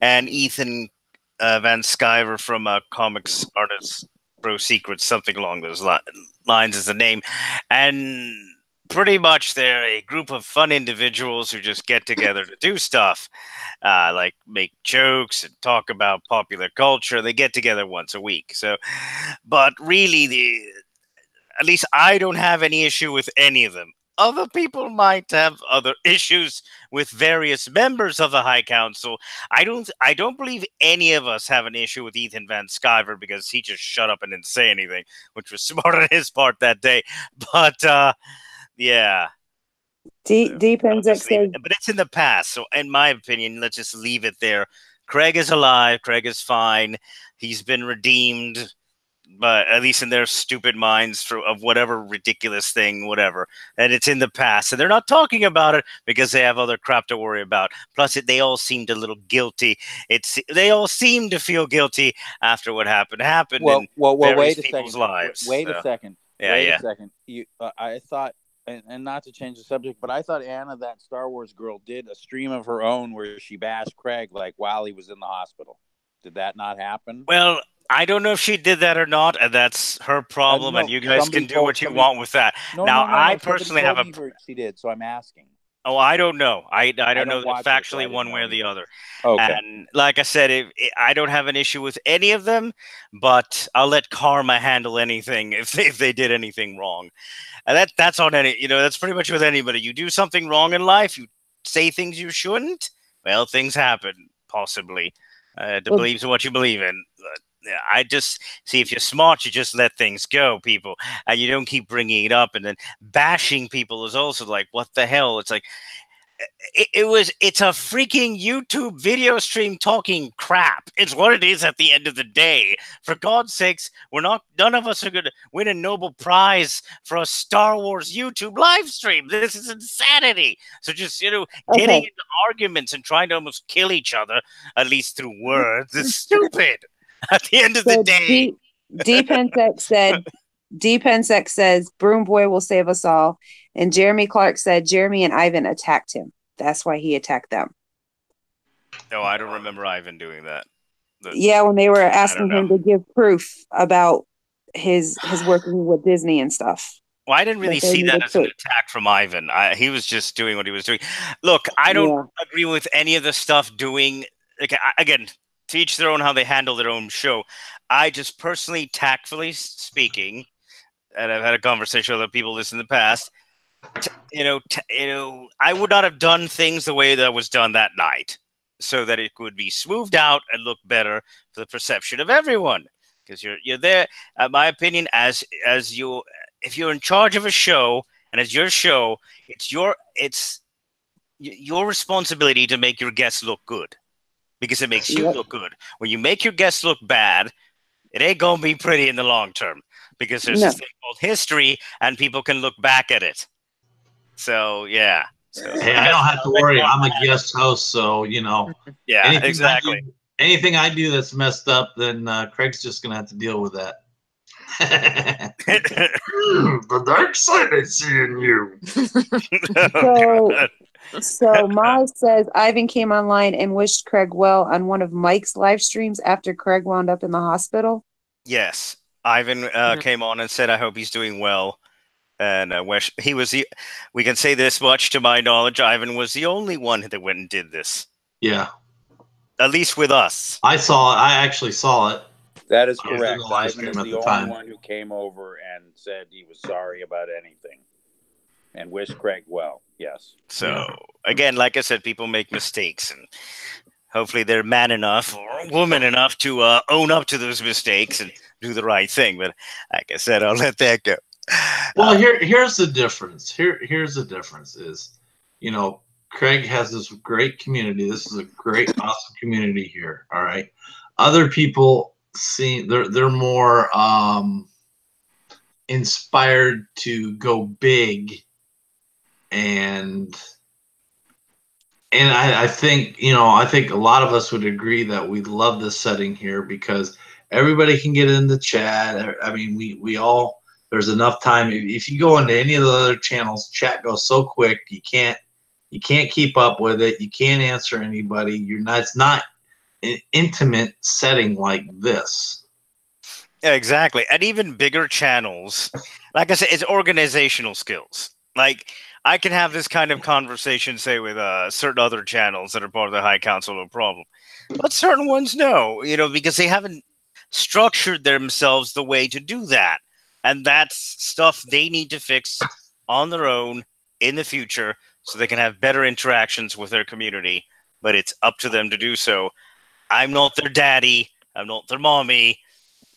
and Ethan Van Sciver from Comics Artists Pro Secrets, something along those lines is the name. And pretty much they're a group of fun individuals who just get together to do stuff, like make jokes and talk about popular culture. They get together once a week. So, but really, at least I don't have any issue with any of them. Other people might have other issues with various members of the High Council. I don't believe any of us have an issue with Ethan Van Sciver because he just shut up and didn't say anything, which was smart on his part that day. But yeah. Depends. But it's in the past, so in my opinion, let's just leave it there. Craig is alive. Craig is fine. He's been redeemed, but at least in their stupid minds of whatever ridiculous thing, whatever. And it's in the past, and they're not talking about it because they have other crap to worry about. Plus, they all seemed a little guilty. They all seem to feel guilty after what happened in various people's lives. Wait a second. I thought, and not to change the subject, but I thought Anna, that Star Wars girl, did a stream of her own where she bashed Craig like while he was in the hospital. Did that not happen? Well, I don't know if she did that or not, and that's her problem, and you guys can do what you want with that. I personally have she did, so I'm asking. Oh, I don't know. I don't know factually one way or the other. Okay. And like I said, I don't have an issue with any of them, but I'll let karma handle anything if they did anything wrong. And that's on any, that's pretty much with anybody. You do something wrong in life, you say things you shouldn't, well, things happen, possibly. It believes in what you believe in. I just see, if you're smart, you just let things go, people, and you don't keep bringing it up. And then bashing people is also like, what the hell? It's like it's a freaking YouTube video stream talking crap. It's what it is at the end of the day. For God's sakes, none of us are going to win a Nobel Prize for a Star Wars YouTube live stream. This is insanity. So just, getting into arguments and trying to almost kill each other, at least through words, is stupid. At the end of the day. Pensek says, Broom Boy will save us all. And Jeremy Clark said, Jeremy and Ivan attacked him. That's why he attacked them. No, I don't remember Ivan doing that. When they were asking him to give proof about his working with Disney and stuff. Well, I didn't really see that as an attack from Ivan. He was just doing what he was doing. Look, I don't agree with any of the stuff doing. Again, to each their own how they handle their own show. I just personally, tactfully speaking, and I've had a conversation with other people this in the past, I would not have done things the way that was done that night so that it could be smoothed out and look better for the perception of everyone. Because you're there, in my opinion, if you're in charge of a show and it's your show, it's your responsibility to make your guests look good. Because it makes you look good. When you make your guests look bad, it ain't going to be pretty in the long term. Because there's this thing called history, and people can look back at it. So, yeah. Hey, I don't have to worry. I'm a guest host, so, Yeah, exactly. Anything I do that's messed up, then Craig's just going to have to deal with that. The dark side I see in you. So Maz says Ivan came online and wished Craig well on one of Mike's live streams after Craig wound up in the hospital. Yes, Ivan came on and said, "I hope he's doing well." And we can say this much, to my knowledge, Ivan was the only one that went and did this. Yeah, at least with us. I actually saw it. That is correct. Ivan is the only one who came over and said he was sorry about anything. and wish Craig well. Yes. So again, like I said, people make mistakes, and hopefully they're man enough or woman enough to own up to those mistakes and do the right thing. But like I said, I'll let that go. Well, here's the difference. Here's the difference is, you know, Craig has this great community. This is a great, awesome community here. All right. Other people see they're more inspired to go big, and I think, you know, I think a lot of us would agree that we love this setting here because everybody can get in the chat. I mean, we all, there's enough time. If you go into any of the other channels, chat goes so quick, you can't keep up with it. You can't answer anybody. You're not, it's not an intimate setting like this. Yeah, exactly. And even bigger channels, like I said, it's organizational skills. Like, I can have this kind of conversation, say, with certain other channels that are part of the High Council, no problem. But certain ones, no, you know, because they haven't structured themselves the way to do that. And that's stuff they need to fix on their own in the future so they can have better interactions with their community. But it's up to them to do so. I'm not their daddy. I'm not their mommy.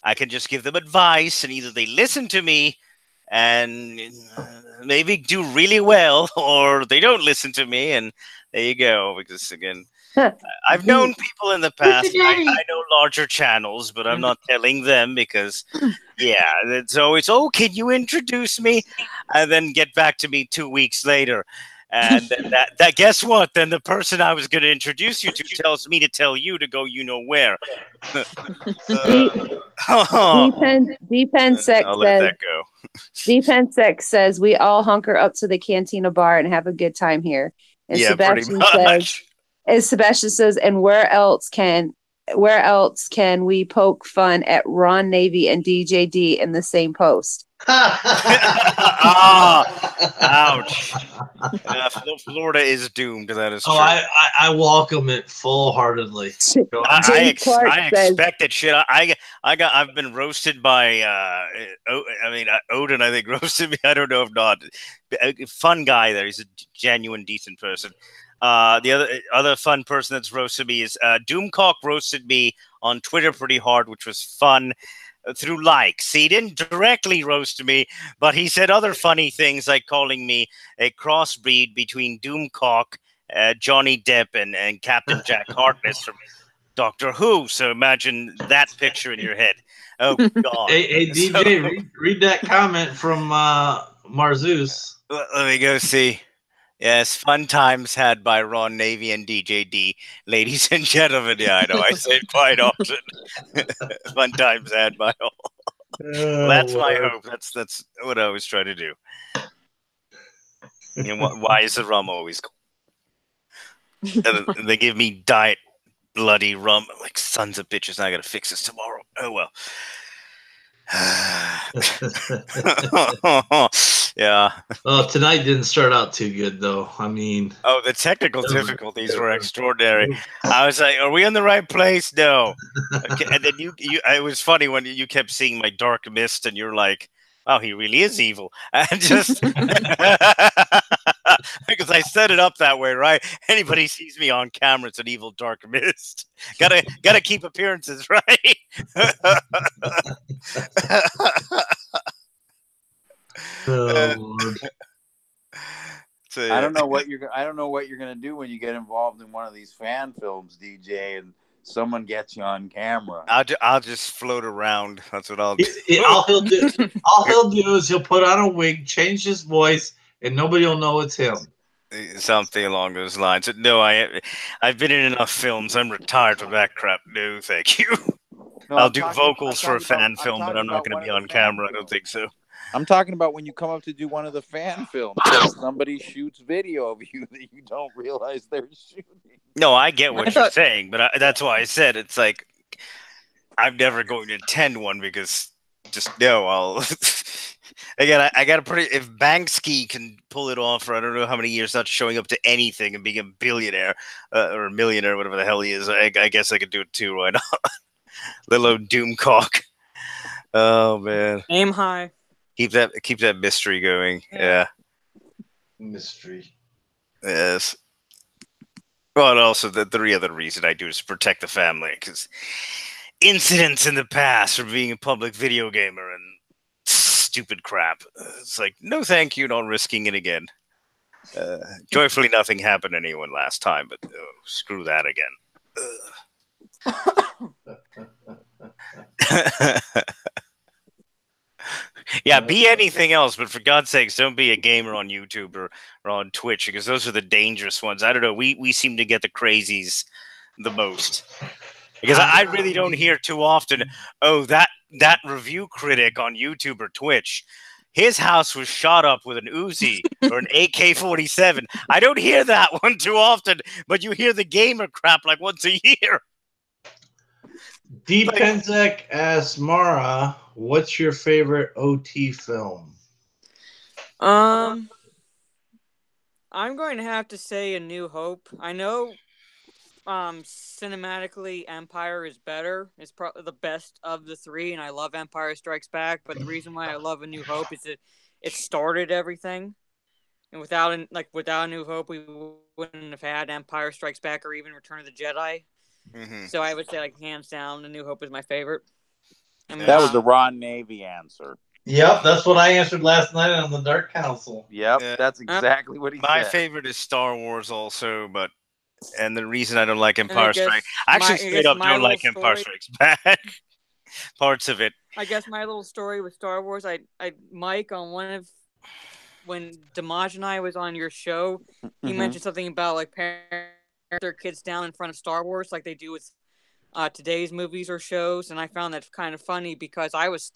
I can just give them advice, and either they listen to me and maybe do really well, or they don't listen to me, and there you go. Because again, I've known people in the past. I know larger channels, but I'm not telling them because, yeah. So it's, oh, can you introduce me, and then get back to me 2 weeks later, and that guess what? Then the person I was going to introduce you to tells me to tell you to go, you know where. Depensec I'll let that go. Depensec says we all hunker up to the Cantina bar and have a good time here. And yeah, Sebastian pretty much. says, and Sebastian says, and where else can we poke fun at Ron Navy and DJD in the same post? Ouch. Florida is doomed. That is true. I welcome it full-heartedly. I expected shit. I've been roasted by Odin. I think roasted me. I don't know if not. A fun guy there. He's a genuine, decent person. The other fun person that's roasted me is Doomcock roasted me on Twitter pretty hard, which was fun. Through likes. He didn't directly roast me, but he said other funny things like calling me a crossbreed between Doomcock, Johnny Depp, and Captain Jack Harkness from Doctor Who. So imagine that picture in your head. Oh, God. Hey DJ, read that comment from Marzus. Let me go see. Yes, fun times had by Ron Navy and DJD. Ladies and gentlemen, yeah, I know, I say it quite often. Fun times had by all. Well, that's my hope. That's what I always try to do. You know, why is the rum always cold? And they give me diet bloody rum. I'm like, sons of bitches, I gotta fix this tomorrow. Oh, well. Yeah. Well, tonight didn't start out too good, though. I mean, the technical difficulties were extraordinary. I was like, "Are we in the right place?" No. Okay. And then it was funny when you kept seeing my dark mist, and you're like, "Wow, he really is evil," and just because I set it up that way, right? Anybody sees me on camera, it's an evil dark mist. Gotta keep appearances, right? oh, Lord. So, I don't know what you're gonna do when you get involved in one of these fan films, DJ, and someone gets you on camera. I'll just float around. That's what I'll do. All he'll do is he'll put on a wig, change his voice, and nobody will know it's him. Something along those lines. No, I've been in enough films. I'm retired from that crap. No, thank you. No, I'll do vocals for a fan film, but I'm not going to be on camera. I don't think so. I'm talking about when you come up to do one of the fan films. Somebody shoots video of you that you don't realize they're shooting. No, I get what you're saying, but that's why I said it's like I'm never going to attend one because just no. I'll again. I got a pretty. If Banksy can pull it off for I don't know how many years, not showing up to anything and being a billionaire or a millionaire, whatever the hell he is, I guess I could do it too. Why not? Little old Doomcock. Oh man. Aim high. Keep that mystery going. Yeah. mystery. Yes. Well, also the three other reason I do is protect the family, because incidents in the past from being a public video gamer and stupid crap. It's like, no thank you, not risking it again. Joyfully nothing happened to anyone last time, but screw that again. Yeah, be anything else, but for God's sakes, don't be a gamer on YouTube or on Twitch, because those are the dangerous ones. I don't know. We seem to get the crazies the most. Because I really don't hear too often, oh, that review critic on YouTube or Twitch, his house was shot up with an Uzi or an AK-47. I don't hear that one too often, but you hear the gamer crap like once a year. D. Penzek asks Mara, what's your favorite OT film? I'm going to have to say A New Hope. I know cinematically Empire is better. It's probably the best of the three, and I love Empire Strikes Back, but the reason why I love A New Hope is that it started everything. And without A New Hope, we wouldn't have had Empire Strikes Back or even Return of the Jedi. Mm-hmm. So I would say, like, hands down, A New Hope is my favorite. That was the Ron Navy answer. Yep, that's what I answered last night on the Dark Council. Yep, that's exactly what he said. My favorite is Star Wars also, and the reason I don't like Empire Strikes... I actually straight up don't like Empire Strikes Back. Parts of it. I guess my little story with Star Wars, Mike, on one of... when Damaj and I was on your show, he mentioned something about, like, parents their kids down in front of Star Wars like they do with today's movies or shows, and I found that kind of funny because I was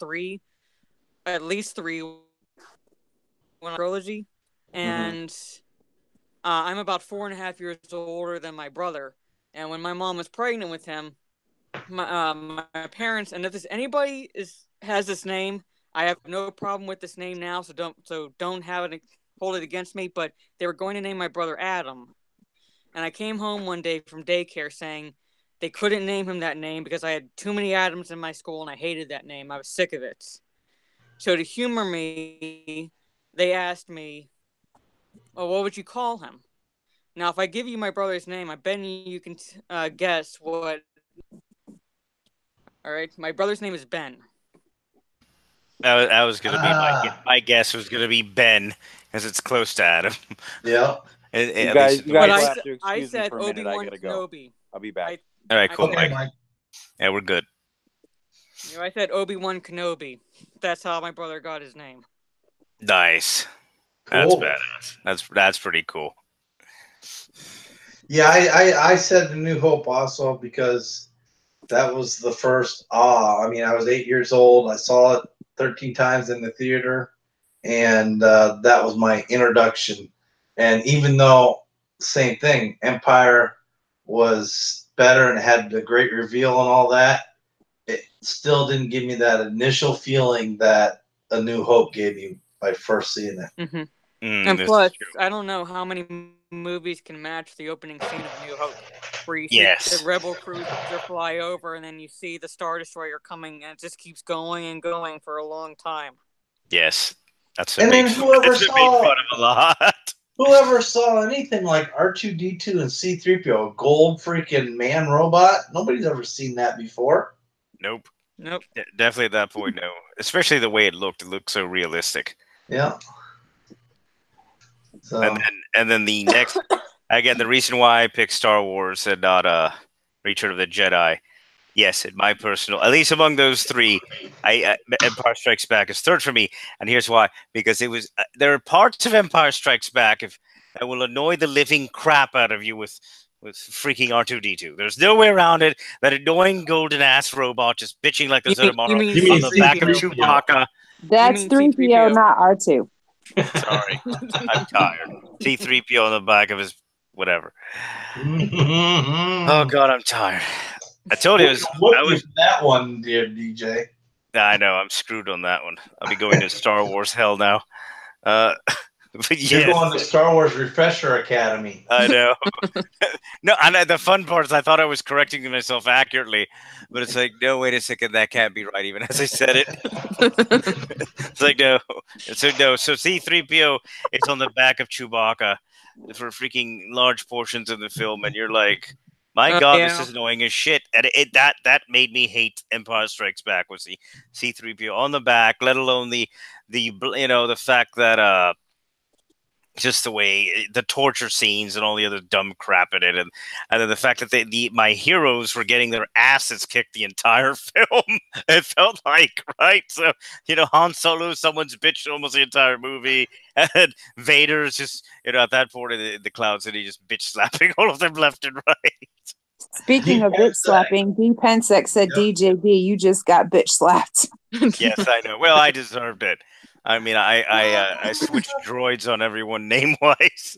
at least three when trilogy, and I'm about 4.5 years older than my brother, and when my mom was pregnant with him, my parents, and if anybody has this name, I have no problem with this name now, so don't hold it against me, but they were going to name my brother Adam. And I came home one day from daycare saying they couldn't name him that name because I had too many Adams in my school and I hated that name. I was sick of it. So to humor me, they asked me, "Oh, what would you call him?" Now, if I give you my brother's name, I bet you can guess what. All right, my brother's name is Ben. That was going to be my guess was going to be Ben, because it's close to Adam. Yeah. You guys have to excuse me for a minute. I gotta go. I'll be back. All right, cool, Mike. Yeah, we're good. I said Obi-Wan Kenobi. That's how my brother got his name. Nice. Cool. That's badass. That's pretty cool. Yeah, I said The New Hope also because that was the first I mean, I was 8 years old. I saw it 13 times in the theater, and that was my introduction. And even though, same thing, Empire was better and had the great reveal and all that, it still didn't give me that initial feeling that A New Hope gave me by first seeing it. Mm-hmm. And plus, I don't know how many movies can match the opening scene of A New Hope, where you see the Rebel cruiser fly over, and then you see the Star Destroyer coming, and it just keeps going and going for a long time. Yes, that's and then whoever saw fun of a lot. Whoever saw anything like R2-D2 and C-3PO, a gold freaking man robot, nobody's ever seen that before. Nope. Nope. Definitely at that point, no. Especially the way it looked. It looked so realistic. Yeah. So. And then the next, again, the reason why I picked Star Wars and not Return of the Jedi, yes, in my personal, at least among those three, Empire Strikes Back is third for me, and here's why: because it was there are parts of Empire Strikes Back that will annoy the living crap out of you with freaking R2-D2. There's no way around it. That annoying golden ass robot just bitching like the Zotomaro on the back of Chewbacca. That's 3PO, not R2. Sorry, I'm tired. C-3PO on the back of his whatever. Oh God, I'm tired. I told you I was that one, dear DJ. I know I'm screwed on that one. I'll be going to Star Wars hell now. But You're going to Star Wars Refresher Academy. I know. No, and the fun part is I thought I was correcting myself accurately, but it's like, no, wait a second, that can't be right. Even as I said it, it's like no. So no. So C-3PO is on the back of Chewbacca for freaking large portions of the film, and you're like, my God, this is annoying as shit. And that made me hate Empire Strikes Back was the C-3PO on the back, let alone the the fact that just the way the torture scenes and all the other dumb crap in it, and then the fact that my heroes were getting their asses kicked the entire film. It felt like, right? So Han Solo, someone's bitched almost the entire movie, and Vader's just at that point in the Cloud City just bitch slapping all of them left and right. Speaking of bitch slapping, D Pensek said, DJB, you just got bitch slapped. Yes, I know. Well, I deserved it. I mean, I switched droids on everyone name-wise.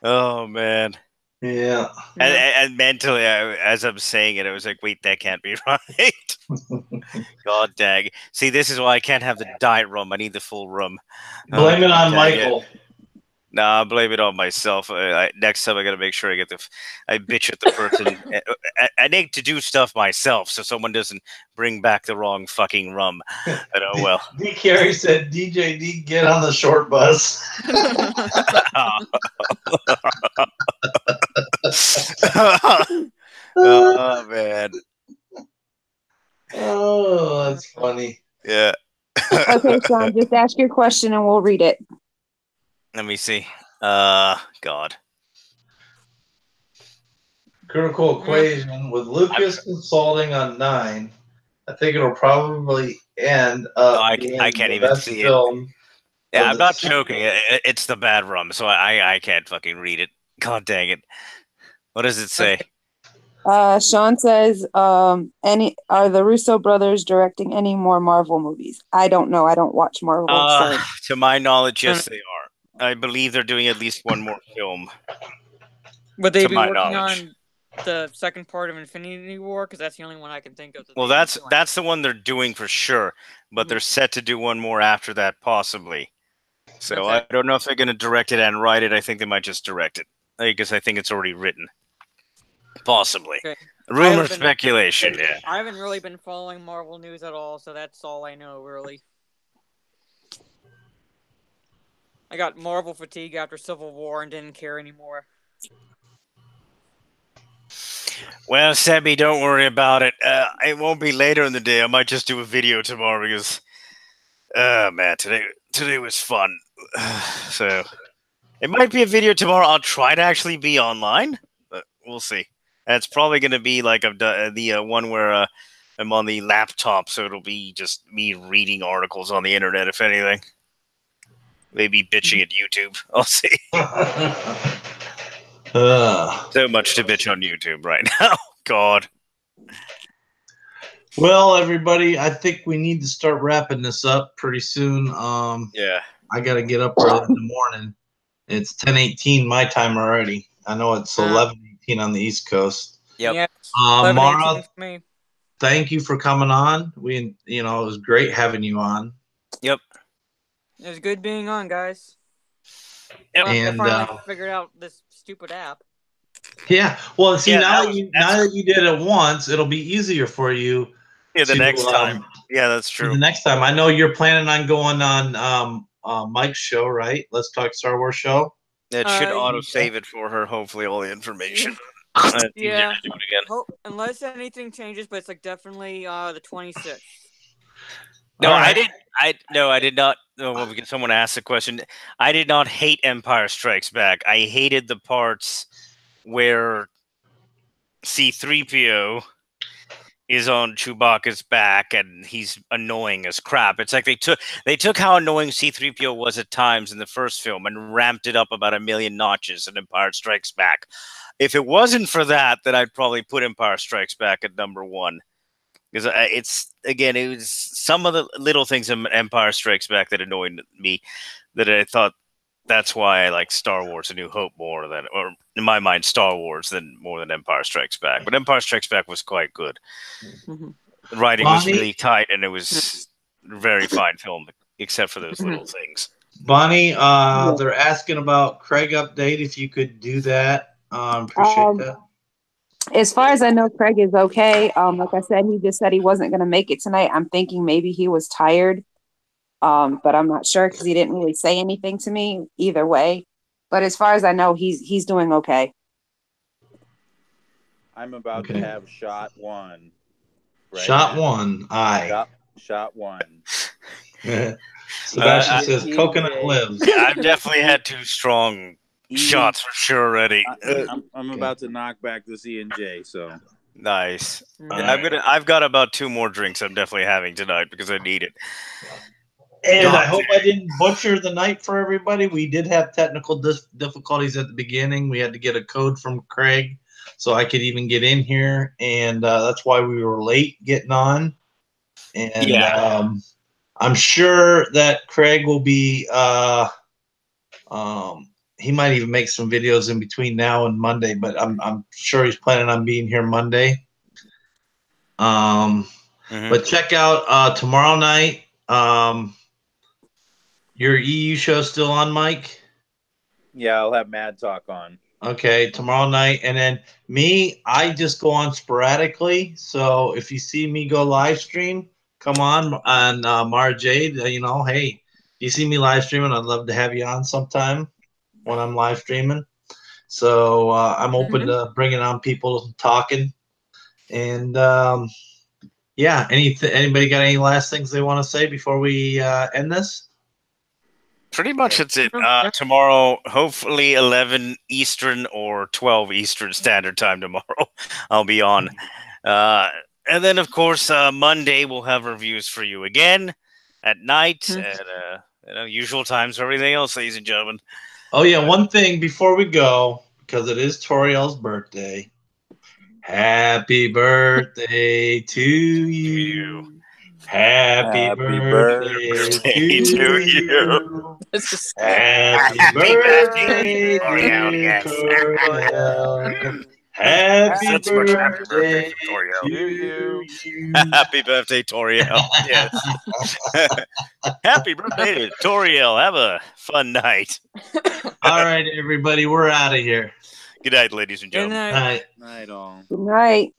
Oh, man. Yeah. And mentally, as I'm saying it, I was like, wait, that can't be right. God dang. See, this is why I can't have the diet rum. I need the full rum. Blame it on Michael. Nah, blame it on myself. Next time I got to make sure I bitch at the person. I need to do stuff myself so someone doesn't bring back the wrong fucking rum. But oh well. D. Carey said, DJD, get on the short bus. Oh, man. Oh, that's funny. Yeah. Okay, Sean, just ask your question and we'll read it. Let me see. God. Critical equation with Lucas consulting on 9. I think it'll probably end up. I can't even see it. Yeah, I'm not joking. It's the bad rum, so I can't fucking read it. God dang it! What does it say? Sean says, are the Russo brothers directing any more Marvel movies? I don't know. I don't watch Marvel. So. To my knowledge, yes, they are. I believe they're doing at least one more film. Would they be working on the second part of Infinity War? Because that's the only one I can think of. Well, that's the one they're doing for sure, but they're set to do one more after that, possibly. So I don't know if they're going to direct it and write it. I think they might just direct it, because I think it's already written. Possibly. Okay. Rumor, speculation, yeah. I haven't really been following Marvel news at all, so that's all I know, really. I got Marvel fatigue after Civil War and didn't care anymore. Well, Sebby, don't worry about it. It won't be later in the day. I might just do a video tomorrow because, man, today was fun. So it might be a video tomorrow. I'll try to actually be online, but we'll see. And it's probably going to be like the one where I'm on the laptop, so it'll be just me reading articles on the internet, if anything. Maybe bitching at YouTube. I'll see. So much to bitch on YouTube right now. God. Well, everybody, I think we need to start wrapping this up pretty soon. Yeah. I got to get up early in the morning. It's 10:18 my time already. I know it's 11:18 on the East Coast. Yep. Yeah, Mara, thank you for coming on. It was great having you on. Yep. It was good being on, guys. Yep. And I finally figured out this stupid app. Yeah. Well, see, now that you did it once, it'll be easier for you. Yeah, the next time. Yeah, that's true. The next time. I know you're planning on going on Mike's show, right? Let's Talk Star Wars show. It should auto-save it for her, hopefully, all the information. Yeah. Do it again. Unless anything changes, but it's like definitely the 26th. No, I did not. Well, because someone asked the question. I did not hate Empire Strikes Back. I hated the parts where C-3PO is on Chewbacca's back and he's annoying as crap. It's like they took how annoying C-3PO was at times in the first film and ramped it up about a million notches in Empire Strikes Back. If it wasn't for that, then I'd probably put Empire Strikes Back at number 1. Because it was some of the little things in Empire Strikes Back that annoyed me, that I thought that's why I like Star Wars: A New Hope more than, or in my mind, Star Wars more than Empire Strikes Back. But Empire Strikes Back was quite good. The writing was really tight, and it was a very fine film, except for those little things. Bonnie, they're asking about Craig update. If you could do that, appreciate that. As far as I know, Craig is okay. Like I said, he just said he wasn't going to make it tonight. I'm thinking maybe he was tired, but I'm not sure because he didn't really say anything to me either way. But as far as I know, he's doing okay. I'm about to have shot 1. Right shot now. 1. Aye. Shot 1. Sebastian says coconut lives. Yeah, I've definitely had 2 strong shots for sure already. I'm about to knock back this E&J, so nice. Yeah, I've got about 2 more drinks I'm definitely having tonight because I need it. And I hope I didn't butcher the night for everybody. We did have technical difficulties at the beginning. We had to get a code from Craig so I could even get in here, and that's why we were late getting on. And I'm sure that Craig will be he might even make some videos in between now and Monday, but I'm sure he's planning on being here Monday. But check out tomorrow night. Your EU show still on, Mike? Yeah, I'll have Mad Talk on. Okay, tomorrow night. And then me, I just go on sporadically. So if you see me go live stream, come on Mara Jade. Hey, you see me live streaming, I'd love to have you on sometime when I'm live streaming. So I'm open to bringing on people talking. And anybody got any last things they want to say before we end this? Pretty much that's it. Tomorrow, hopefully 11 Eastern or 12 Eastern Standard Time tomorrow. I'll be on. And then, of course, Monday we'll have reviews for you again at night at usual times for everything else, ladies and gentlemen. Oh, yeah, one thing before we go, because it is Toriel's birthday. Happy birthday to you. Happy birthday to you. Happy birthday, dear Toriel. Happy birthday to you. Happy birthday, Toriel. Yes. Happy birthday to Toriel. Have a fun night. All right, everybody. We're out of here. Good night, ladies and gentlemen. Good night. Night all. Good night.